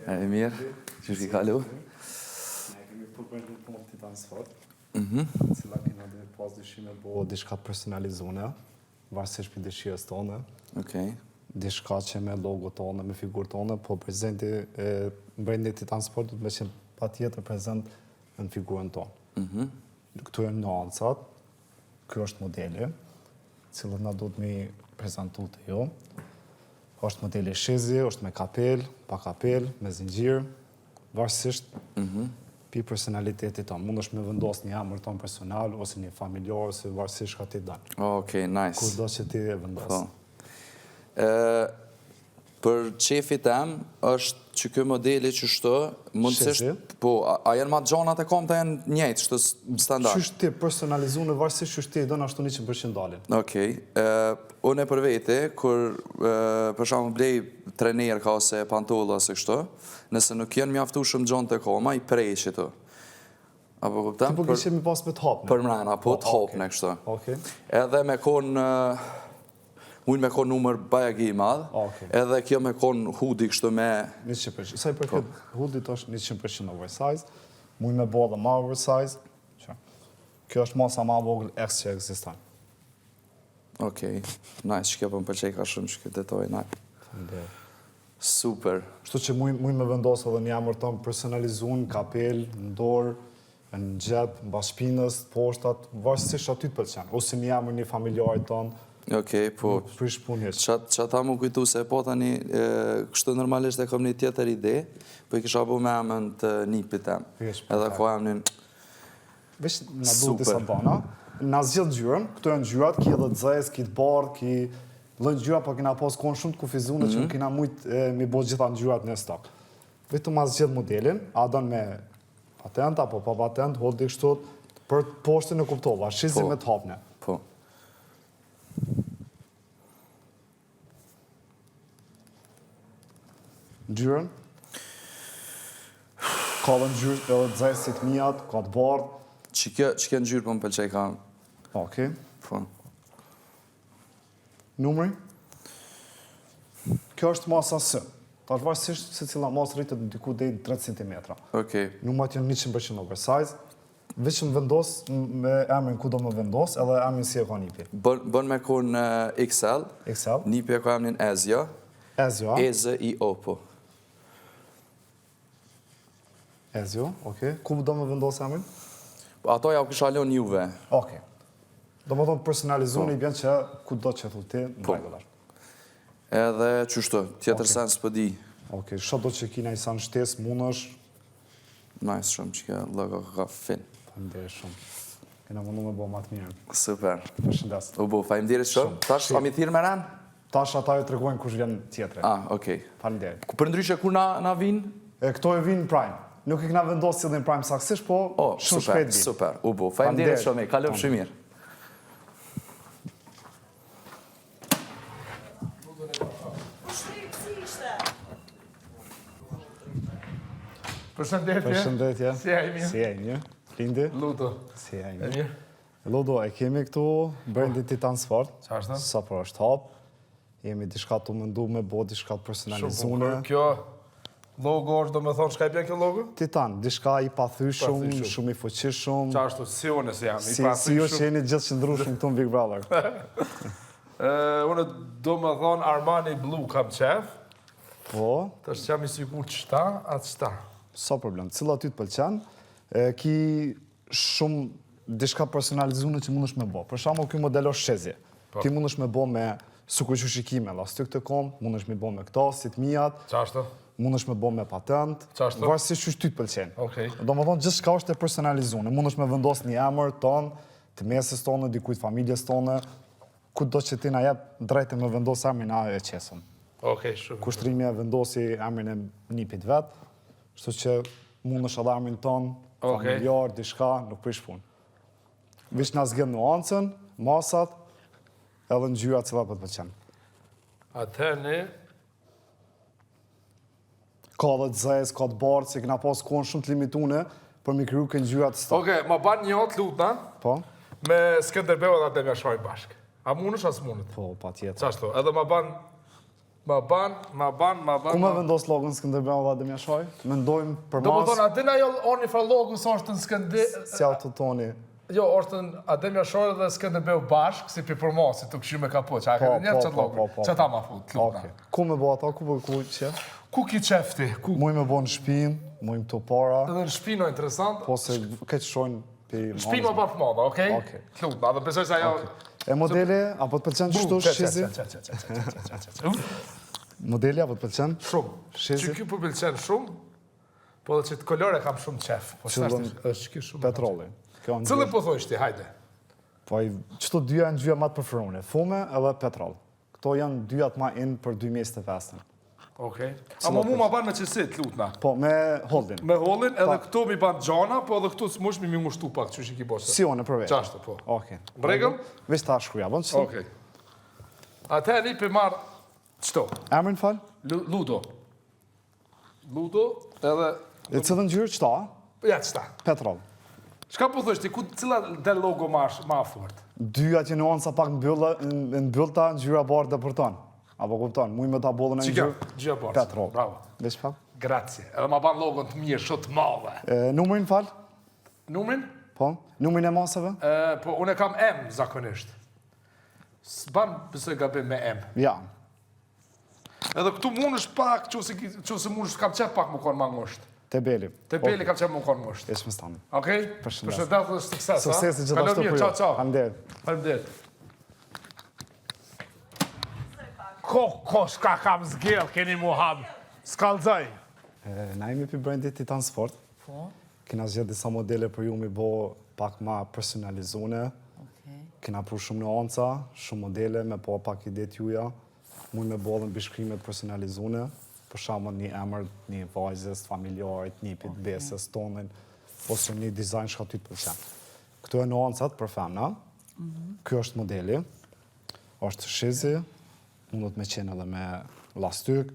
E mirë, që shki kalu? Ne kemi përbërë një punë Titan Sport, cila kena dhe pas dyshime bo diçka personalizune, varsisht për dëshirës tonë, diçka që me logo tonë, me figurë tonë, po prezenti brandi Titan Sport du të me qenë pa tjetër prezent në figurën tonë. Këtu e nuancat, kjo është modeli, cilët na do të mi prezentu të jo. është modeli shizi, është me kapel, pa kapel, me zingjir, varsisht pi personalitetit tonë. Mund është me vendos një emër tonë personal, ose një familjar, ose varsisht ka ti danë. Okej, nice. Kur do që ti e vendos. Për qefit em, është që kjo modeli që shto, mundësisht, po, a janë ma gjanat e kom të janë njëjtë, shto standard? Qështë ti personalizu në varsisht qështë ti e do në ashtu 100% dalin. Okej, unë e për vete, kur për shumë blej trener ka ose pantolla ose kështu, nëse nuk janë mjaftu shumë gjanë të koma, i prej që të. Apo kuptem? Ti po kështë mi pas me të hapne? Për mrena, po të hapne kështu. Okej. Edhe me konë, mujnë me konë numër bajagi i madhë, edhe kjo me konë hudi kështu me... 100%. Sa i përket hudit është 100% oversize, mujnë me bo dhe ma oversize. Kjo është masa ma vogël X që eksistan. Okej, nice, që kjo për më përqej ka shumë që kjo detoj, super. Shtu që mujnë me vendosë edhe një emër tonë personalizun, kapel, në dorë, në gjep, në bashpinës, poshtat, varsisht aty të pëlqen, ose një emër një familjarit tonë. Okej, po, që ta mu kujtu se po tani, kështu normalisht e kom një tjetër ide, po i kisha bu me emën të nipit tem, edhe ko emnin... Vesh në du disa bana, në zgjith gjyrën, këto e në gjyrat, ki edhe të zez, ki të bardh, ki lënë gjyra, po kina pas konë shumë të kufizune që nuk kina mujtë mi bo gjitha në gjyrat në stok. Vetu ma zgjith modelin, adon me patent, apo pa patent, holdi kështu, për poshtën e kuptova, shizi me të hapne. Po. Gjyrën, ka dhe në gjyrë edhe të zez si të mijat, ka të bardh. Që kjo në gjyrë për më pëlqej ka... Okej. Po. Numri? Kjo është masa së. Ta është varsisht se cila masë rritët në diku dhe 3 cm. Okej. Numrat janë 100% oversize. Veç më vendos me emrin ku do më vendos, edhe emrin si e ka nipi. Bën me konë XL. XL. Nipi e ka emrin Ezja. Ezja. E-Z-I-O, po. Ezjo, okej. Ku do më vendos emrin? Ato ja u kisha leon juve. Okej. Do më thonë personalizun i bjen që ku do që thu ti në regullar. Edhe qështu, tjetër sens për di. Okej, shë do që kina i sa në shtes, mund është... Nice shumë që kjo logo ka fin. Fajmderi shumë. Kena mundu me bo matë mirë. Super. Përshëndes. U bo, fajmderi shumë. Tash, a mi thirë me ran? Tash ata ju të regojnë kush vjen tjetre. Okej. Fajmderi. Për ndryshe kur na vinë? Këto e vinë Prime. Nuk i këna vendosë cilin Prime saksisht, po shumë shpejt vinë. Super, u bo. Fajmderi shumë, kalëm shumë mirë. Përshëndetje. Përshëndetje. Si e një? Si e një. Lindi. Ludo. Si e një. Ludo, e kemi këtu brendi Titan Sport. Qashtë? Sa për është hap. Jemi diçka të mëndu me bo, diçka të personalizune. Kjo logo është do me thonë, shka i bjen kjo logo? Titan, diçka i pathyshum, shumë i fuqishum. Qashtu, si unë si jam, i Si ju që jeni gjithë qëndrushum këtu në Big Brother. Unë do me thonë Armani Blue kam qef. Po. Të është që jam i sigur qëta, atë qëta. Sa problem, cilla ty të pëlqen, ki shumë diçka personalizune që mund është me bo. Për shamo, kjo model është shezje. Ti mund është me bo me sukur që shikime, lastik të kom, mund është me bo me këta, si të mijat. Qashtu? Mund është me bo me patent. Qashtu? Varsisht që ty të pëlqen. Okej. Do më thonë, gjithë shka është e personalizune. Mund është me vendos një emër tonë, të mesës tonë, dikujt familjes tonë, ku do që ti na jep drejtë me vendos emrin a e qesën. Okej, shumë. Kushtrimi e vendosi emrin e nipit vetë, shtu që mund është edhe emrin tonë, familjar, dishka, nuk prish punë. Vish nga zgjedh nuancën, masat, edhe në gjyra cila për të pëlqen. Atëherë ne... Ka dhe të zez, ka të bardë, se këna pas konë shumë të limitune, për mi kryu kënë gjyra të stakë. Okej, ma ban një atë lutna, Po? me Skënderbeu dhe Ademja Shoj bashkë. A mund është as mundët? Po, pa tjetër. Qashtu, edhe ma ban Ma ban. Ku me vendos logon Skënderbeu dhe Adem Jashaj? Mendojmë për Do më mas... thonë, a dina jo orni fra logus është në Skënderbeu... Si autotoni? Jo, është në Adem Jashaj dhe Skënderbeu bashkë, si për masi, të këshu me kapo, që a ka njerë qëtë logu, që ta ma fut, klubna. Ku me bo ata, ku qef? Ku ki qefti? Muj me bo në shpinë, muj më të para... Edhe në shpino interesant. Po se këtë shojnë për... Shpino pa të moda, okej? Klubna, dhe besoj se ajo... E modele, apo të pëlqen qështu shizi? Modele, apo të pëlqen? Shumë. Që kjo për pëlqen shumë, po dhe që të kolore kam shumë qef. Po është kjo shumë. Petroli. Cëllë po thojsh ti, hajde. Po qëto dyja janë dyja ma të preferune, fume edhe petrol. Këto janë dyjat ma in për 2025. Okej. A mu ma ban me qësit, lutna? Po, me holdin. Me holdin, edhe këto mi ban gjana, po edhe këto s'mush mi ngushtu pak, që shi ki bose. Si one për vetë. Qashtu, po. Oke. Bregëm? Vesh ta shkruja, bon qëto? Okej. Atëheri për marë, qëto? Emrin fal? Ludo. Ludo, edhe... E cëllën gjyrë qëta? Ja, qëta. Petrol. Shka po thështi, ku cila del logo ma fort? Dyja që nuanca pak në mbyllta, në gjyra barë dhe për tonë. Apo kupton, muj me ta bollën e në gjyrë? Gjyra barë. Petrol. Bravo. Vesh pak? Grazie. Edhe ma ban logon të mirë, shumë të madhe. Numrin fal? Numrin? Po, numrin e masave? Po, unë e kam M, zakonisht. S'ban pëse gabim me M. Ja. Edhe këtu mund është pak, që se mund është kam qef pak më konë ma ngusht. Te beli. Te beli kam qef më konë ngusht. Esh më stani. Okej? Përshëndet Dhe sukses, ha? Suksesi gjithashtu për ju. Ciao, ciao. Faleminderit. Faleminderit. Ko, shka kam zgjell, keni mu ham. S'kallëzaj. Na jemi për brendi Titan Sport. Po. Kena zgjedh disa modele për ju mi bo pak ma personalizune. Kena pru shumë nuanca, shumë modele me po pak ide t'juja. Muj me bo dhe në bishkrimet personalizune. Për shama një emër, një vajzës, familjarit, një pit besës, tonin, ose një dizajn shka ty të pëlqen. Këtu e nuancat për femna. Kjo është modeli. është shizi, mundot me qenë edhe me lastyk,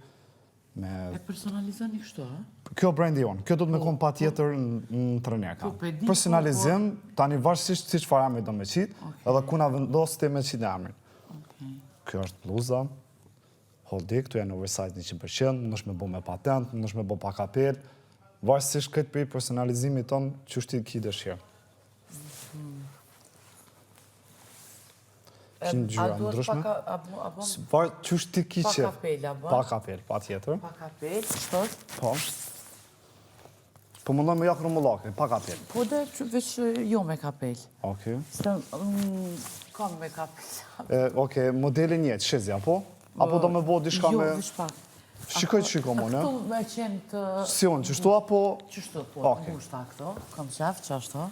me... E personalizoni kështu, a? Kjo brendi jonë, kjo do të me konë pa tjetër në treneka. Personalizim, tani varsisht si që farë emri do me qitë, edhe kuna vendosë të me qitë emrin. Kjo është bluza, holdi, këtu janë oversize 100%, më nëshme bo me patent, më nëshme bo pa kapel, varsisht këtë për personalizimit tonë, që shti ki dëshirë. Që në gjyra ndryshme. Që shti ki që... Pa kapel, a bë? Pa kapel, pa tjetër. Pa kapel, shtot? Po. Po mundon me jakë rumullake, pa kapel. Po dhe veç jo me kapel. Okej. Kam me kapel. Okej, modeli njëtë, shizi, apo? Apo do me bo dishka me... Jo, veç pak. Shikoj që shiko mu, ne? Këtu me qenë të... Si unë, qështu apo... Qështu, po, ngushta këto. Kam qef, qashtu.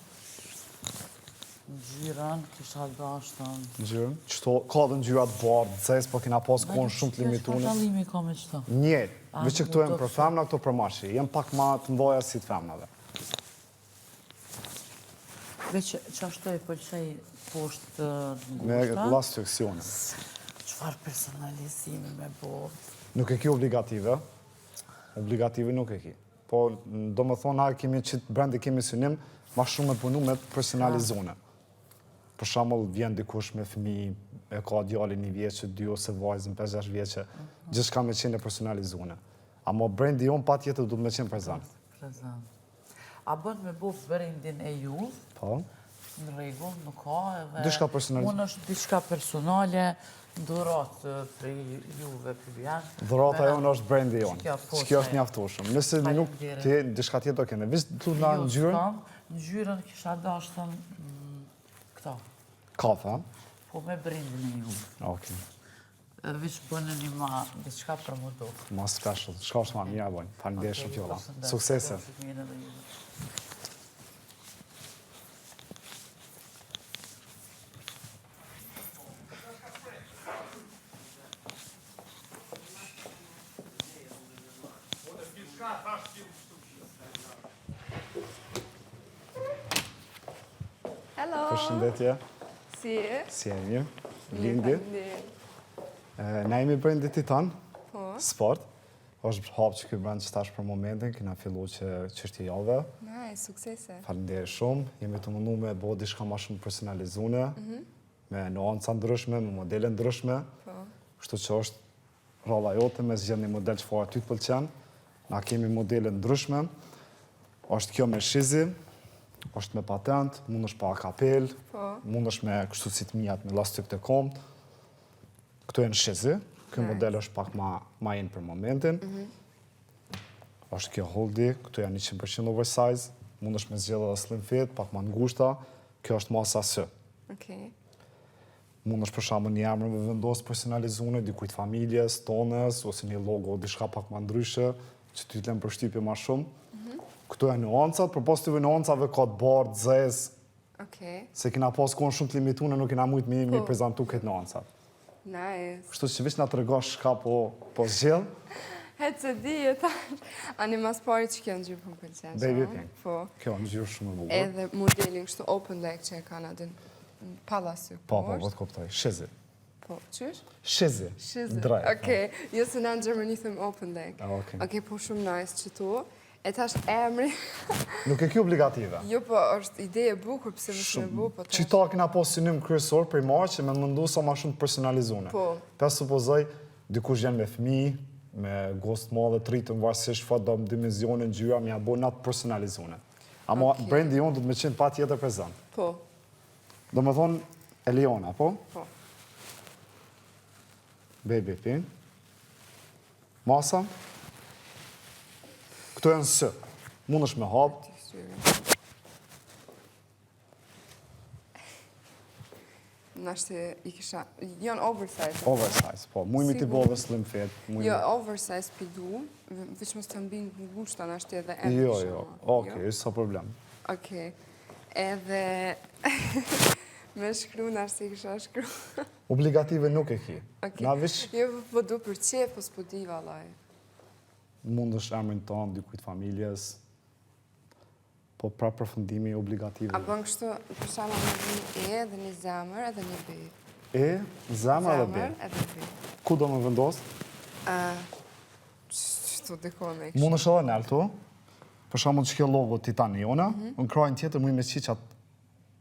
Ngjyrën, kisha dashtën. Ngjyrën? Qështu, ka dhe ngjyrat bardë, dzes, po kina pas konë shumë të limitune. Qështu qëllimi ka me qëto? Njëtë, veç që këtu e më për femna, këtu për mashi. Jem pak ma të mdoja si të femnave. Veç qashtu e pëlqej poshtë Me ngushta. lastyk, si unë. Qëfar personalizimi me bo? Nuk e ki obligative. Obligative nuk e ki. Po, do më thonë, a kemi qitë brendi kemi synim, ma shumë me punu me personalizone. Për shembull, vjen dikush me fëmijë, e ka djalin 1 vjeçë, 2 ose vajzën 5-6 vjeçë, gjithçka me qenë personalizuar. Ama brendi jon patjetër duhet me qenë prezant. Prezant. A bën me bu brendin e ju? Po. Në rregull, nuk ka edhe... Diçka personale. Unë është diçka personale, dhuratë për juve për vjen. Dhurata jonë është brendi jon. Kjo është mjaftueshëm. Nëse nuk ti diçka tjetër kene, veç tu na ngjyrën. Ngjyrën kisha dashur këto. Kafe. Po me brendin e ju. Okej. Veç bënë një ma, diçka për më do. Ma special. Shka është ma mira bojnë. Faleminderit shumë fjolla. Suksese. Hello. Përshëndetje. Si e? Si e një? Lindi. Na jemi brendi Titan Sport. është hapë që këtë brend që tash për momentin, kena fillu që qështje jave. Nice, suksese. Faleminderit shumë. Jemi të mundu me bo diçka ma shumë personalizune, me nuanca ndryshme, me modele ndryshme. Kështu që është rrolla jote me zgjedh një model çfarë ty të pëlqen. Na kemi modele ndryshme. Është kjo me shizi, është me patent, mund është pa kapel, mund është me kështu si të mijat me lastik të komt. Këto janë shizi. Ky model është pak ma in për momentin. Është kjo holdi, këto janë 100% oversize, mund është me zgjedhë dhe slim fit, pak ma ngushta, kjo është masa së. Mund është për shembull një emër me vendosë personalizune, dikujt familjes, tonës, ose një logo, diçka pak ma ndryshe, që ty të lëmë përshtypje ma shumë. Këto janë nuancat, për pozitive nuancave ka të bardh, zezë, se kina pas kohën shumë të limitune, nuk kina mujtë mi prezentu këtë nuancat. Nice. Kështu që vish nga të regosh shka po zgjell. Hecë e di e tash. Ani mas pari që kjo në gjyrë për pëlqen. Baby pink. Po. Kjo në gjyrë shumë e bukur. Edhe modelin kështu open leg që e kanë atë palasy. Po, të koptoj. Shizi. Po, qysh? Shizi. Drejt. Okej, jo se na në Gjermani thëmë open leg. Okej, po shumë nice që tu. E tash emri. Nuk e kjo obligative. Jo, po është ide e bukur, pëse vështë me bu, po tash. Qita kina po synim kryesor për i marë që me mëndu sa ma shumë personalizune. Po. Për supozoj, dikush janë me fëmi, me gost madhe, tritën, varsisht fat do më dimenzionin gjyra, mi abo natë personalizune. Amo brendi jonë du të me qenë pa tjetër prezent. Po. Do me thonë Eliona, po? Po. Baby pin. Masa. Këto janë së. Mund është me hapë. Nashtë i kisha... Janë oversize. Oversize, po. Muj mi t'i bove slim fit. Jo, oversize pidu, veç mos të mbinë në gushta nashtë edhe e Jo. Okej, s'ka problem. Okej. Edhe... Me shkru nashtë i kisha shkru. Obligative nuk e ki. Na vish... Jo, po du për qef, po s'po di valaj. Mund është emrin tonë, dikujt familjes, po pra përfundimi obligative. A bën kështu, për shama me një e dhe një zemër edhe një b. E, zemër edhe b. Zemër edhe b. Ku do me vendosë? Qështu dikone e Mund është edhe në alto, për shama që kjo logo Titaniona, në krajnë tjetër mu i me qiqat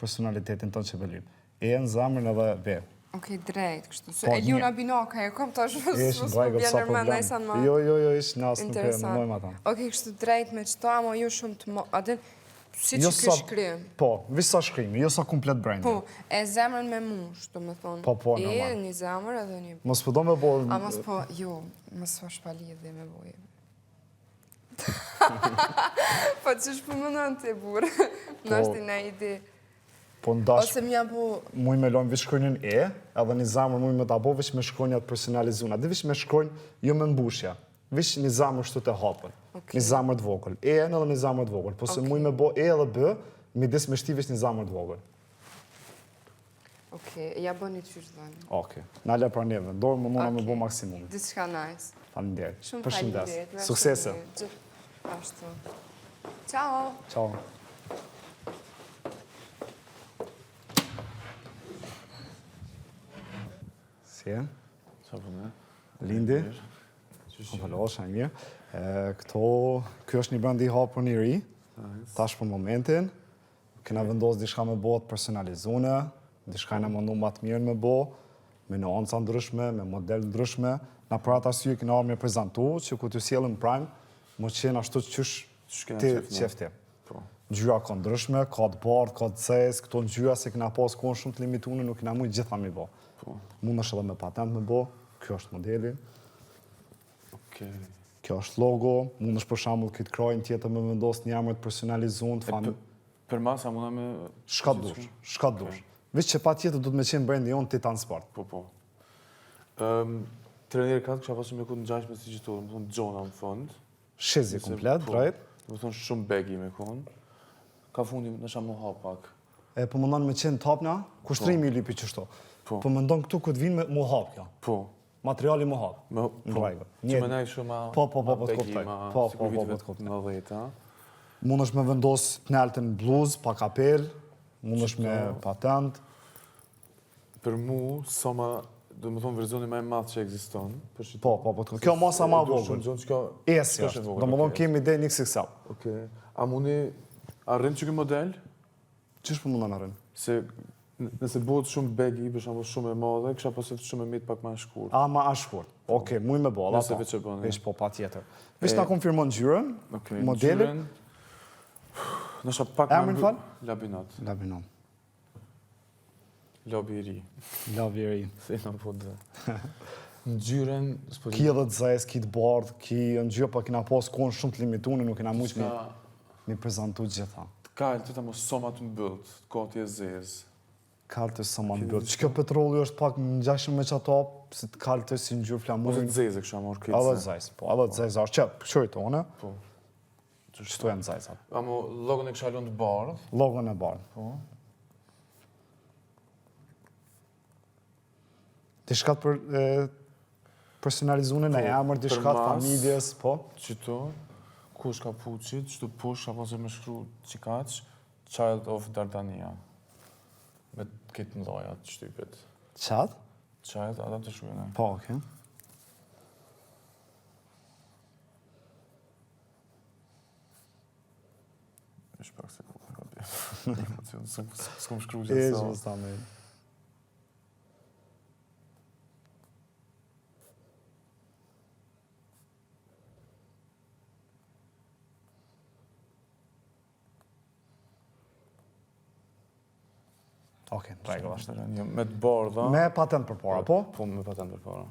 personalitetin tonë që belim. E, në zemër edhe b. Okej, drejt, kështu. Eliona Binoka, e kom të shumë Ishë në rregull, sa problem. Jo, ishë në asë nuk e mënojmë ata. Okej, kështu drejt me qëto, ama jo shumë të mo... Adin, si që kë shkrim. Po, vish sa shkrimi, jo sa komplet brandi. Po, e zemrën me mush, do me thonë. Po, normal. E, një zemrë edhe një... Mos po do me bo... A mos po, jo, mos po shpalli dhe me boje. Po, që shpëmënon të e burë, në është i na ide. Po ndash... Ose mja bu... Muj me lojnë vish shkronjën e, edhe një zamër muj me të abo vish me shkronjat personalizuna. Dhe vish me shkronjë jo me mbushja. Vish një zamër shtu të hapën. Një zamër të vogël. E në edhe një zamër të vogël. Po se muj me bo e edhe b, midis me shti vish një zamër të vogël. Okej, ja bo një qysh dhënë. Okej. Nale pra neve. Dorë më mëna me bo maksimum. Diçka nice. Faleminderit. Shumë Përshëndes. faleminderit. Suksese. Ashtu. Ciao. Ciao. Si e? Qa përme? Lindi? Falo, shajnë mirë. Kjo është një brandi i hapur një ri, tash për momentin. Kena vendosë dishka me bo të personalizune, dishka në mundu ma të mirë me bo, me nuanca ndryshme, me model ndryshme. Na për atë arsye kena arë me prezentu, që ku të sjellën Prime, më qenë ashtu që qysh ti qefti. Gjyra ka ndryshme, ka të bardh, ka të cez, këto gjyra se kena pas kohën shumë të limitune, nuk kena mujtë gjitha mi bo. Mund është edhe me patent me bo, kjo është modeli. Kjo është logo, mund është për shambull këtë krajnë tjetër me vendos një emër të personalizun, të fanë... Per masa muna me... Shka dush. Vish që pa tjetër du të me qenë brendi jonë Titan Sport. Po. Treneri ka të kësha pasu me ku në gjajshme si që të më thonë Gjona në fund. Shizi komplet, drejt. Më thonë shumë begi me konë. Ka fundi në shamë më hap pak. Po më ndonë me qenë tapna, kushtrimi i lipi qështo. Po më ndonë këtu këtë vinë më hap kjo. Po. Materiali më hap. Që me nej shumë ma... Po, të koptaj. Po, të koptaj. Më dhejta. Mund është me vendos kneltën bluz, pa kapel, mund është me patent. Për mu, sa ma, do më thonë verzioni ma e madhë që eksiston. Po, të koptaj. Kjo masa ma vogël. Esi është. Do më thonë kemi dhe një XXL. A mundi, a rrinë që këj model? Qështë për mundon a rrinë? Se Nëse bëhet shumë begi, për shembull shumë e madhe, kisha pasur shumë e mit pak më shkurt. Më a shkurt. Okej, muj me bolla. Nëse veç e bën. Veç po patjetër. Veç na konfirmon ngjyrën, modelin. Nësha pak Emrin fal? Labinot. Labinon. Labi i ri. Labi i ri. Se na po dhe. Ngjyrën, ki edhe të zez, ki të bardh, ki ngjyrë, po kina pas kohën shumë të limituar, nuk kena mujt me prezantu gjitha. Të kalë të mos soma të mbyllt, koti e zezë. Kalë të soma të mbyllt. Që kjo petrolli është pak në ngjashëm me çato, si të kalë të si ngjyrë flamurin. Ose të zezë kësha marrë këtë. Edhe të zez, po, edhe të zez, që këshoj tonë. Po. Qështu janë zezat. Amo, logon e kësha lënë të bardh. Logon e bardh. Po. Diçka për personalizune në emër, diçka të familjes, po? Qëto, kush ka puqit, qëto push, apo se me shkru qikaq, Child of Dardania. Me këtë mdoja të shtypit. Qatë? Child, ata të shkruajnë. Po, okej. Ish pak se ku ka bje. Emocion, s'kom shkru gjithë sa. Ishë, me. Okej, në regull është. Me të bardha. Me patent për para, po? Po, me patent për para.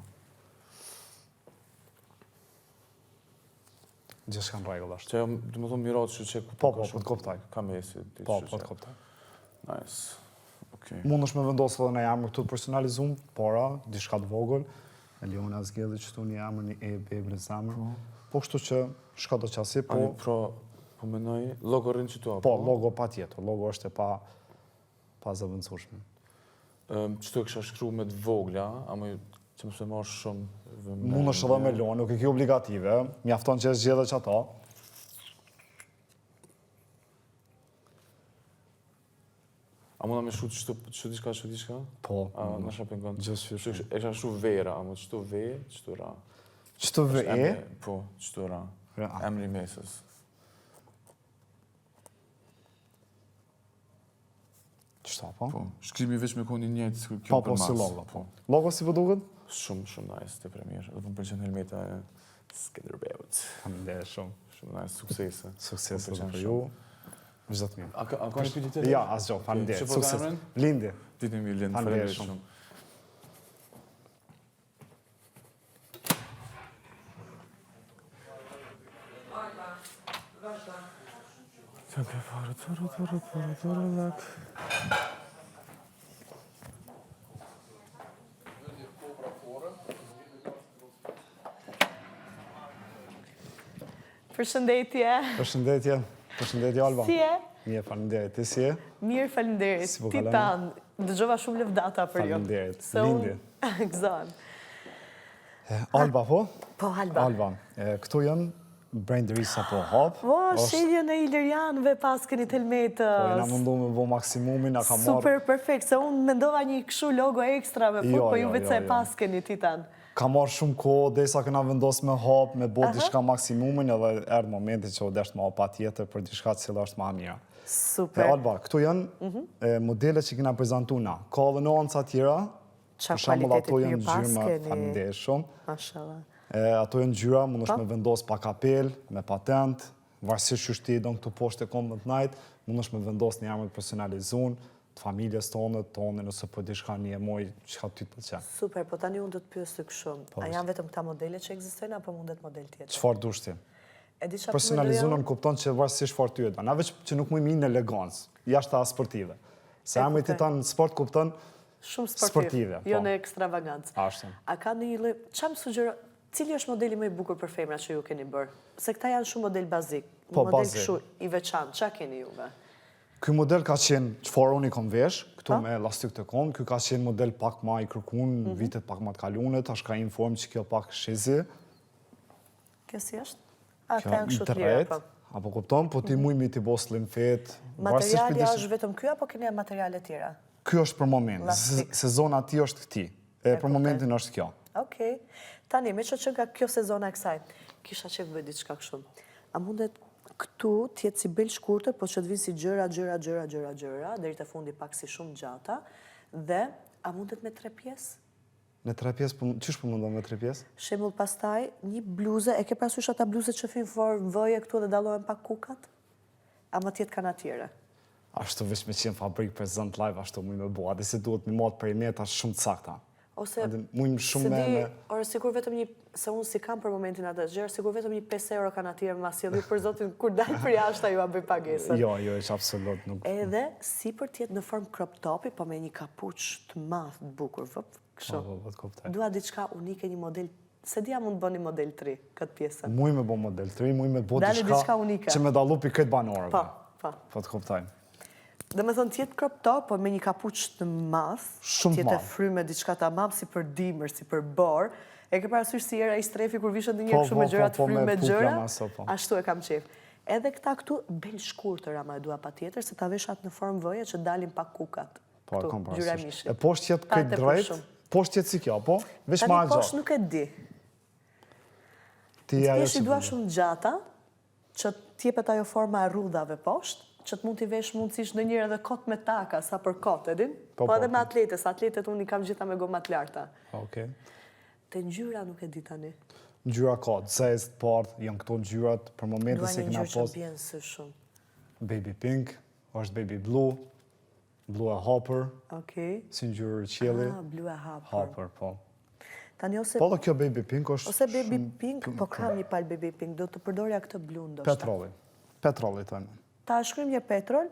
Gjithë shka në regull është. Që du më thonë mirat që që... Po, po, të koptaj. Ka mesi. Po, po, të koptaj. Nice. Okej. Mund është me vendosë edhe në jamër këtu të personalizum, para, dishka të vogël, e Leona Zgjedhi që tu një jamër, një e zamër. Po, kështu që shka do qasi, po... Ani, po menoj, logo rinë që tu, po? Po, logo pa tjetër, logo është e pa zëvëndësushme. Qëtu e kësha shkru me të vogla, ama që më se marrë shumë... Mund është edhe me lonë, nuk e ki obligative, mjafton që e zgjedhe që ato. A muna me shru qëtu diçka? Po. A në shapin kënë? Gjithë E kësha shru vera, ama qëtu ve, qëtu ra. Qëtu ve e? Po, qëtu ra. Emri mesës. Qëta, po? Po, shkrimi veç me koni njëjtë, kjo Po, për po, si mas. logo, po. Logo si pëduket? Shumë, shumë nice, të premierë. Dhe më përqen helmeta e Skederbeut. Hamdere shumë. Shumë nice, suksese. Suksese dhe për ju. Vështë të mirë. A ka një pyetje tjetër? Ja, asgjo, hamdere. Sukses. Lindi. Ditë mi lindë, Hamdere shumë. Të ke farë, lak. Përshëndetje. Përshëndetje. Përshëndetje, Alba. Si e? Mirë, faleminderit. Ti si e? Mirë, faleminderit. Si po kalon? Titan. Dëgjova shumë lëvdata për ju. Faleminderit. Se Lindi. Gëzon. Alba, po? Po, Alba. Alba. Këtu janë Brainderisa po hap. Po, sheljen e Ilirianëve pas keni të helmetës. Po, jena mundu me bo maksimumin, a ka marrë... Super, perfekt. Se unë mendova një këshu logo ekstra me fut, po ju vetë se pas keni Titan. Ka marrë shumë kohë, desa këna vendos me hap, me bo diçka maksimumin, edhe erdë momenti që o deshtë ma pa tjetër për diçka cila është ma mira. Super. Alba, këtu janë modelet që kena prezentu na. Ka dhe nuanca tjera, për shambull ato janë gjyma, faleminderit shumë. Mashallah. Ato janë gjyra, mund është me vendos pa kapel, me patent, varsisht që shti do në këtu poshtë e komë të najtë, mund është me vendos një emër personalizun, të familjes tonë, nëse po diçka një emoj që ka ty të pëlqen. Super, po tani unë do të pyesë të këshumë. A janë vetëm këta modele që egzistojnë, apo mundet model tjetër? Qëfar dushti? Personalizunën në kupton që varsisht farë ty e do. Na veç që nuk mujmë në elegancë, jashtë a sportive. Se emri Titan në sport kupton sportive. Jo në ekstravagancë. Ashtë. A ka një lloj, çam sugjero, cili është modeli më i bukur për femra që ju keni bërë? Se këta janë shumë model bazik. Model kështu i veçantë, ç'a keni juve? Ky model ka qenë çfarë unë kom vesh, këtu me elastik të kom, ky ka qenë model pak ma i kërkun, vitet pak ma të kalunet, tash ka inform që kjo pak shizi. Kjo si është? A, ka janë kështu të lira, po. Apo kupton, po ti mujmi t'i bo slim fit. Materiali është vetëm ky, apo keni materiale tjera? Ky është për moment, sezona ti është këti. Për momentin është kjo. Okej. Tani, me që nga kjo sezona e kësaj, kisha që bëjt diçka kështu. A mundet Këtu tjetë si bel shkurtër, po që të vinë si gjëra, deri te fundi pak si shumë gjata, dhe a mundet me 3 pjesë? Në 3 pjesë, qysh po mundon me 3 pjesë? Shemull pastaj, një bluze, e ke parasysh ata bluze që fin formë vëje këtu dhe dalohen pak kukat? Ama tjetë kanë atjere. Ashtu veç me qenë fabrik prezent live, ashtu mujnë me bo. Adi si duhet mi matë për i meta shumë të sakta. Ose, mujnë shumë me... Ore, sikur vetëm një, se unë si kam për momentin atë gjërë, sikur vetëm një 5 euro kanë atjere më asjeli, për zotin, kur dajnë për jashta ju a bëj pagesën. Jo, është absolut nuk... Edhe, si për tjetë në formë crop topi, po me një kapuç të madh të bukur, kështu. Dua diçka unike, një model, se dia mund të bëni model 3, këtë pjesën. Muj me bo model 3, muj me bo diçka që me dalu për këtë banorëve. Po. Po të kuptajnë. Dhe me thonë tjetë crop top, po me një kapuç të madh, tjetë e fryme diçka ta madh, si për dimër, si për borë, e ke parasysh si era i strefi kur vishën dhe një kështu me gjëra të fryme me gjëra, ashtu e kam qef. Edhe këta këtu, bel shkurtër ama e dua pa tjetër, se ta veshat në formë vëje që dalin pak kukat. Po, e kom gjyra parasysh. mishit. E poshtë jetë këtë drejt, poshtë jetë si kjo, po? Vesh ma gjatë. Poshtë nuk e di. Të pjesh i dua shumë gjata, që t'jepet ajo forma e rrudhave poshtë, që të mund t'i vesh mundësish në njërë edhe kot me taka, sa për kot, edin? Po edhe me atletes, atletet unë i kam gjitha me gomat larta. Okej. Të ngjyra nuk e di tani. Ngjyra ka, zezë, partë, janë këto ngjyrat për momentin se kina ngjyrë që bjenë së shumë. Baby pink, është baby blue, blue e hopper, si ngjyrë qielli. Blue e hopper. Hopper, po. Tani ose... Po dhe kjo baby pink është... Ose baby pink, po kam një palë baby pink, do të përdorja këtë blu ndoshta. Petrolli. Petrolli të në. Ta shkrym një petrol,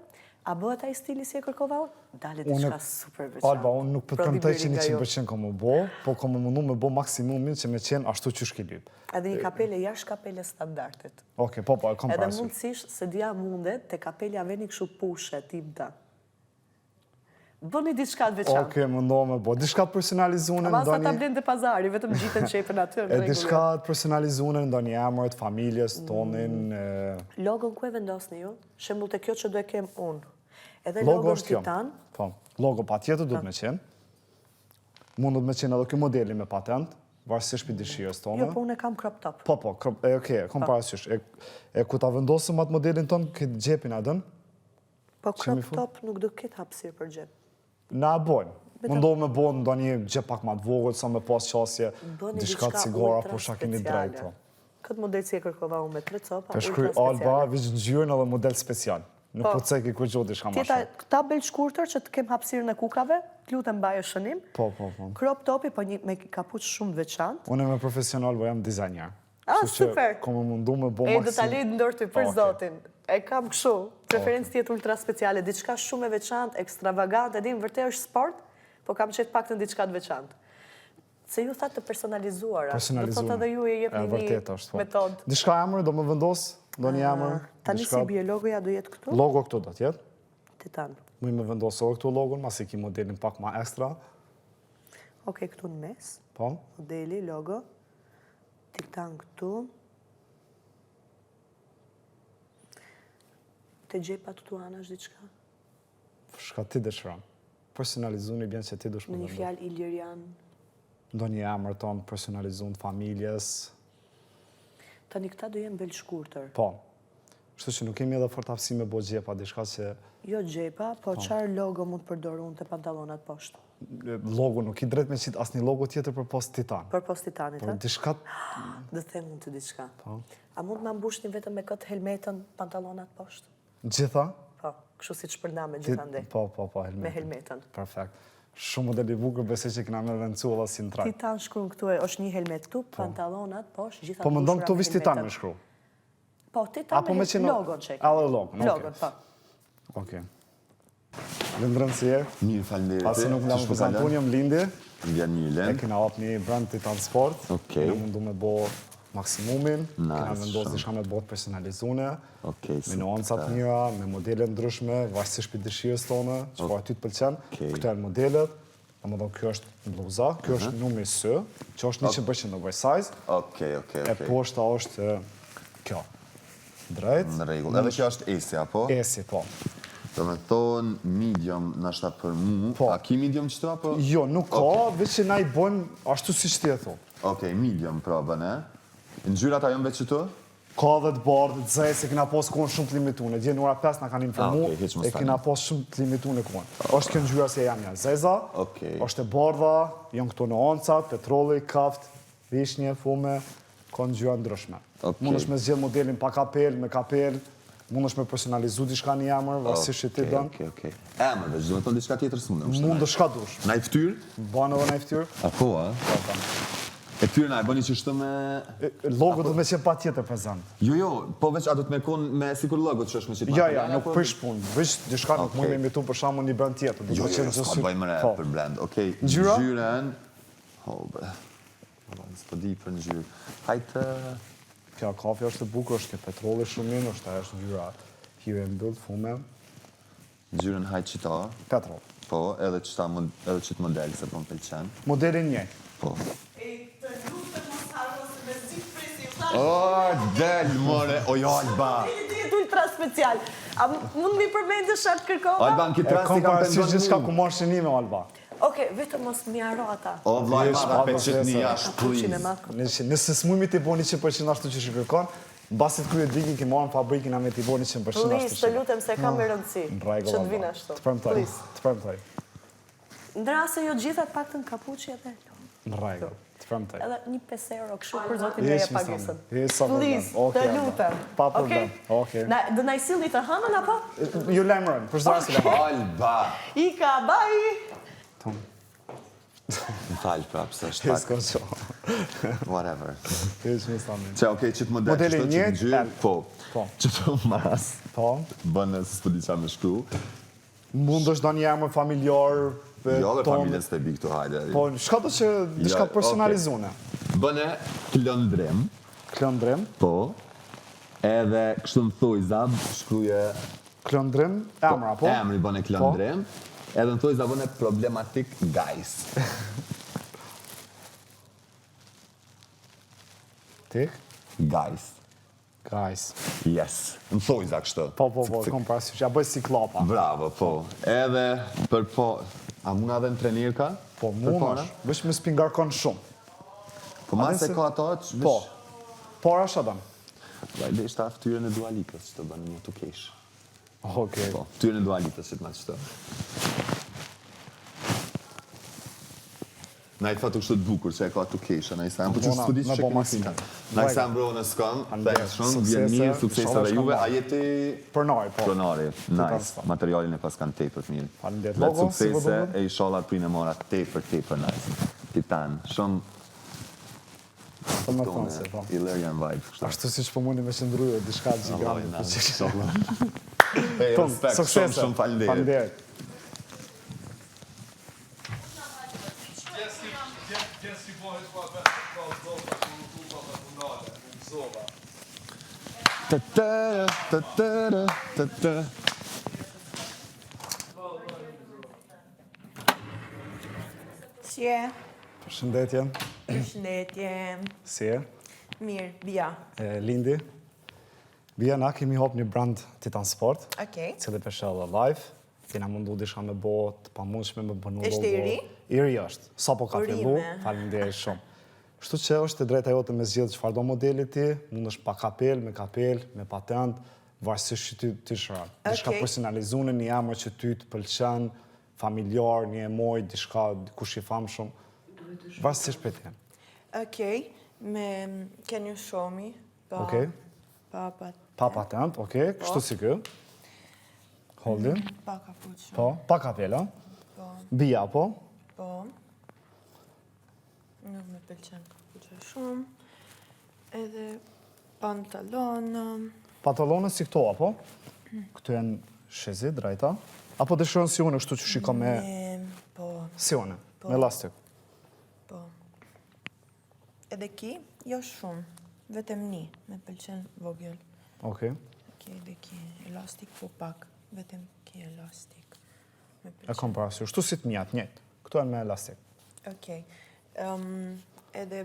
a bëhet ai stili si e kërkova unë? Dale diçka super veçantë. Alba, unë nuk pretendoj që 100% kom më bo, po kom më mundu me bo maksimumin që me qenë ashtu që shkilit. Edhe një kapele jashtë kapele standartit. Oke, po, e kom parasysh. Edhe parasysh. mundësisht se dia mundet te kapelja veni kështu pushe, timta. Bëni diçka të veçantë. Oke, mundohem me bo. Diçka të personalizune Ama sa ta blenë të pazari, vetëm gjitën qepën aty. E diçka të personalizune në ndonjë emër të familjes, tonin... Logon ku e vendosni ju? Shembull të kjo që do e kem unë. Edhe logon Titan. Po, logo pa tjetër duhet me qenë. Mundut me qenë edhe kjo modeli me patent, varësisht për dëshirës tonë. Jo, po unë e kam crop top. Po, oke, kom parasysh. E ku ta vendosëm atë modelin tonë, këtë gjepin adën? Po, crop top nuk do këtë hapësirë për gjep. Na e bojnë. Mundohë me bojnë ndo një gjep pak ma të vogët, sa me pas qasje, diçka të cigara, po shakin i drejtë. Këtë model si e kërkova unë me 3 copa, ultra speciale. Për shkruj Alba, vishë në gjyrën edhe model special. Nuk po cek i kur gjohë diçka ma shumë. Këta bel shkurtër që të kem hapësirën e kukave, t'lutem baje shënim. Po. Crop topi, po me kapuç shumë veçantë. Unë me profesional, po jam dizajnjer. Super! Komë mundu me bo maksimum. Do t'a lejtë ndërë ty për zotin. E kam këshu. Preferencë tjetë ultra speciale. Diçka shumë e veçantë, ekstravagant, edhin, vërte është sport, po kam qetë pak të në diçka të veçantë. Se ju thatë të personalizuara. Do thot edhe ju e jep një metodë. Diçka emër do më vendosë, do një emër. Tani si bje logoja do jetë këtu? Logo këtu do tjetë. Titan. Mu i me vendosë edhe këtu logon, mas i ki modelin pak ma ekstra. Oke, këtu në mes. Po. Modeli, logo. Titan këtu. Të gjepa të tuana është diçka? Shka ti dëshëram. Personalizun i bjen që ti dëshmë. Në një fjalë Ilirian. Do një emër tonë personalizun të familjes. Tani këta do jenë bel shkurtër. Po. Kështu që nuk kemi edhe fort hapësi me bo gjepa, diçka që... Jo gjepa, po qarë logo mund të përdorë unë të pantalonat poshtë? Logo, nuk i drejt me qitë asë një logo tjetër për post Titan. Për post Titanit, ha? Por diçka... Dhe them unë të diçka. A mund ma mbushni vetëm me këtë helmetën pantalonat poshtë? Gjitha? Po, kështu si që përna me gjithande. Po, helmetën. Me helmetën. Perfekt. Shumë modeli bukur, besoj që këna me vencu edhe si në trajt. Titan shkru në këtu e, është një helmet këtu, pantalonat poshtë, gjitha po më ndonë këtu vish Titan me shkru? Po, Titan me logon që e ka. Logon, Logon, po. Oke. Lëndrëm si e? Mirë, falenderit. Pasë nuk nga më pëzan punë, jam lindi. Nga Njëlen. E kena hap një brand Titan Sport. Kena mundu me bo maksimumin. Kena vendos dishka me bot personalizune. Me nuancat njëra, me modele ndryshme, vazhësisht për dëshirës tonë, që po aty të pëlqen. Këto e modelet. Në më do kjo është bluza, kjo është numri së, që është 100% oversize. E poshta është kjo. Drejt. Në regull. Edhe kjo është esi, apo? Esi, po. Do me thonë, medium nashta për mu. A ki medium qëto, apo? Jo, nuk ka, veç që na i bojmë ashtu si që ti e thonë. Okej, medium pra bëne. Në gjyrat a jom veç qëto? Ka dhe të bardhë, të zej, se kina pas kohën shumë të limitune. Dje në ora 5 na kanë informu, e kina pas shumë të limitune kohën. Është kjo ngjyra se jam janë zeza, është e bardha, janë këto nuancat, petrolli, kaft, vishnje, fume, ka ngjyra ndryshme. Mund është me zgjedh modelin pa kapel, me kapel, mund është me personalizu diçka një emër, varësisht që ti dënë. Emër, veç, do me thonë diçka tjetër s'mundë. Mund është ka dush. Na i ftyrë? Banë edhe na i ftyrë. A po, a? E ftyrë na e bëni që shtë me... Logo do me qenë pa tjetër prezent. Jo, po veç a do të me konë me sikur logo që është me qenë... Ja, nuk prish punë. Veç diçka nuk mund me imitu për shamu një brand tjetër. Jo, s'ka bëjmë re për blend. Okej, ngjyra? Ngjyren... S'po di për ngjyrë. Hajtë... Kja kafe është e bukur, është ke petroli shumë minë, është ajo është ngjyra hive e mbyllë, fume. Ngjyren hajtë qita. Petrol. Po, edhe qëtë model, se po më pëlqen. Modelin një. Po. O, del, more, o jo, Alba. Jetë ultra special. A mund mi përmendë shatë kërkova? Alba, në këtë rast i kam si gjithçka ku marrë shënime, Alba. Oke, vetëm mos mi aro ata. O, vlaj, ma, pe qëtë një ashtë, please. Nëse s'mujmi t'i bo 100% ashtu që shkërkon, basit krye digin ki marrë në fabrikin a me t'i bo 100% ashtu që. Please, të lutem se kam me rëndësi. Që të vinë ashtu. Të premtoj. Ndra se jo gjithat pak të në kapuqi edhe. Në rregull. Të premtoj. Edhe një 5 euro, kështu për zotin me e pagesën. Please, të lutem. Pa problem. Dë na i silni të hënën, apo? Ju lemrën, për zara si lemrën. Alba. Ika, bye! Më falj prapë, se është pak. Hisko qo. Whatever. Hisko më stamin. Që, okej, qëtë model, Modelin qëtë ngjyrë, po. Qëtë mas, bënë se s'po di qa me shkru. Mund është do një emër familjar, jo dhe familjen s'te bi këtu, hajde. Po, shka të që diçka personalizune? Bëne klëndrim. Klëndrim? Po. Edhe kështu më thoi zab, shkruje... Klëndrim, emra, po? Emri bëne klëndrim. Edhe më thoi zab bëne problematic guys. Tik? Guys. Guys. Yes. Më thoi za kështu. Po, kom parasysh. Ja bëj si klapa. Bravo, po. Edhe për po... A muna dhe në trenir ka? Po, muna. Vësh me spingarkon shumë. Po ma se ka ato që... Po. Por është adam. Vajde ishte a ftyrën e Dua Lipës që të bënë një të kesh. Okej. Po, ftyrën e Dua Lipës që të ma qëtë. Na i fatu kështë të bukur që e ka të kesha, na i sa po që s'tu di që që kemi fina. Na i sa bro në skam, thanks shumë, vjen mirë, suksese dhe juve, a jeti... Pronari, po. Pronari, nice, materialin e pas kanë tepër të mirë. Faleminderit. Vetë suksese e i shala prinë e mora tepër nice. Titan, shumë... Po më thonë se, po. Ilerian vibe, kështë. Ashtu si që po mundi me qëndruje, diçka gjigante. Respekt, shumë falenderit. Qje. Përshëndetje. Përshëndetje. Si e? Mirë, Bia. Lindi. Bia, na kemi hop një brand Titan Sport. Okej. Cili përshë edhe live. Kena mundu disha me bo të pamundshme me bënu logo. Eshte i ri? I ri është. Sa po ka fillu, faleminderit shumë. Kështu që është e drejta jote me zgjedhë çfarë do modeli ti, mund është pa kapel, me patent, varësisht që ty shëran. Dishka personalizune, një emër që ty të pëlqen, familjar, një emoj, dishka kush i famë shumë, varësisht për ti. Okej, me can you show me? Pa patent, okej, kështu si kë. Holdi. Pa kapuqë. Po, pa kapel, Po. Bia, po? Po. Nuk me pëlqen kapuqë shumë. Edhe pantalonë. Pantalonët si këto, apo? Këtu janë shezi, drejta. Apo dëshirën si une, kështu që shiko me... Po. Si une, me elastik. Po. Edhe ki, jo shumë. Vetëm një, me pëlqen vogël. Okej. Edhe ki, elastik po pak. Vetëm ki elastik. E kom parasysh. Shtu si të mjatë, njëtë. Këtu janë me elastik. Okej. Edhe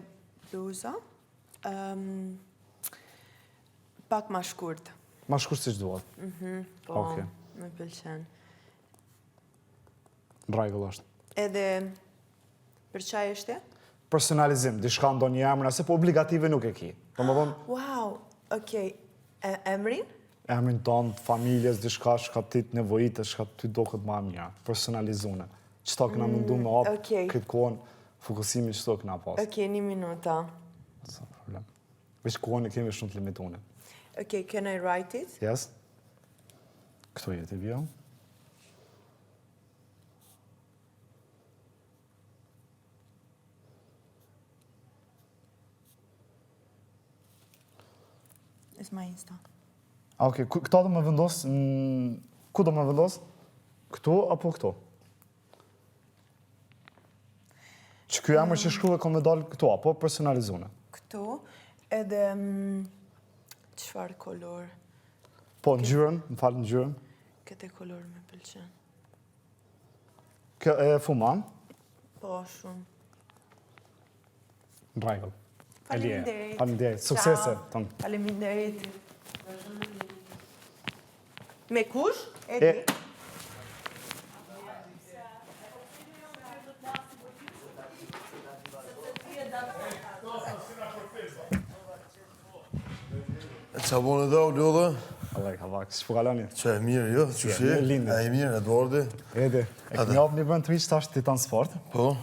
bluza. Pak ma shkurt. Ma shkurt si që duhet. Po, me pëlqen. Në rregull është. Edhe për qaj është? Personalizim, dishka ndo një emër, se po obligative nuk e ki. Po më thonë... Wow, Okej, emrin? Emrin tonë, familjes, diçka shka ti të nevojite, shka ty do këtë ma mja, personalizune. Qëta këna mundu me apë, këtë kohën, fokusimi qëto këna pas. Okej, 1 minuta. Sa problem. Veç kohën e kemi shumë të limitune. Okej, can I write it? Yes? Këto jetë i vjo. It's my Insta. Okej, këta do me vendos, ku do me vendos? Këto apo këto? Që kjo emër që shkruve ka me dalë këto, apo personalizune? Këtu, edhe qëfar kolor? Po, në gjyrën, më falë në gjyrën. Këtë kolor me pëlqen. Kjo e fuman? Po, shumë. Në rregull. Faleminderit. Faleminderit. Suksese. Faleminderit. Me kush? Edi? Qa bone dhe, Lodhe? Allaj, havak, shpo kaloni? Që e mirë, jo, që shi? E mirë, Edvardi? Edi, e këmi apë një bënd Twitch tash Titan Sport. Po?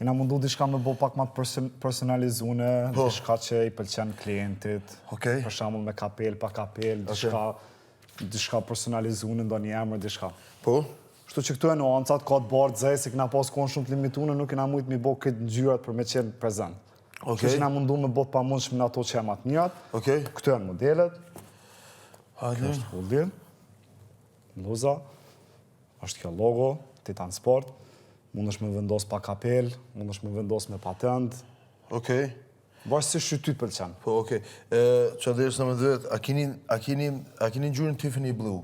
Ina mundu diçka me bo pak ma të personalizune, diçka që i pëlqen klientit. Okej. Për shembull me kapel, pa kapel, diçka personalizune, ndo një emër, diçka. Po? Shtu që këtu e nuancat, ka të bardë zej, se këna pas kohën shumë të limitune, nuk kena mujtë mi bo këtë ngjyrat për me qenë prezent. Që që na mundu me bot pa mundshme në ato që e matë njët. Këtu e në modelet. Kjo është holdin. Luza. është kjo logo, Titan Sport. Mund është me vendos pa kapel, mund është me vendos me patent. Okej. Vashë si ty të pëlqen. Po, okej. Që adherës në më dhvet, a kini ngjyrën Tiffany Blue?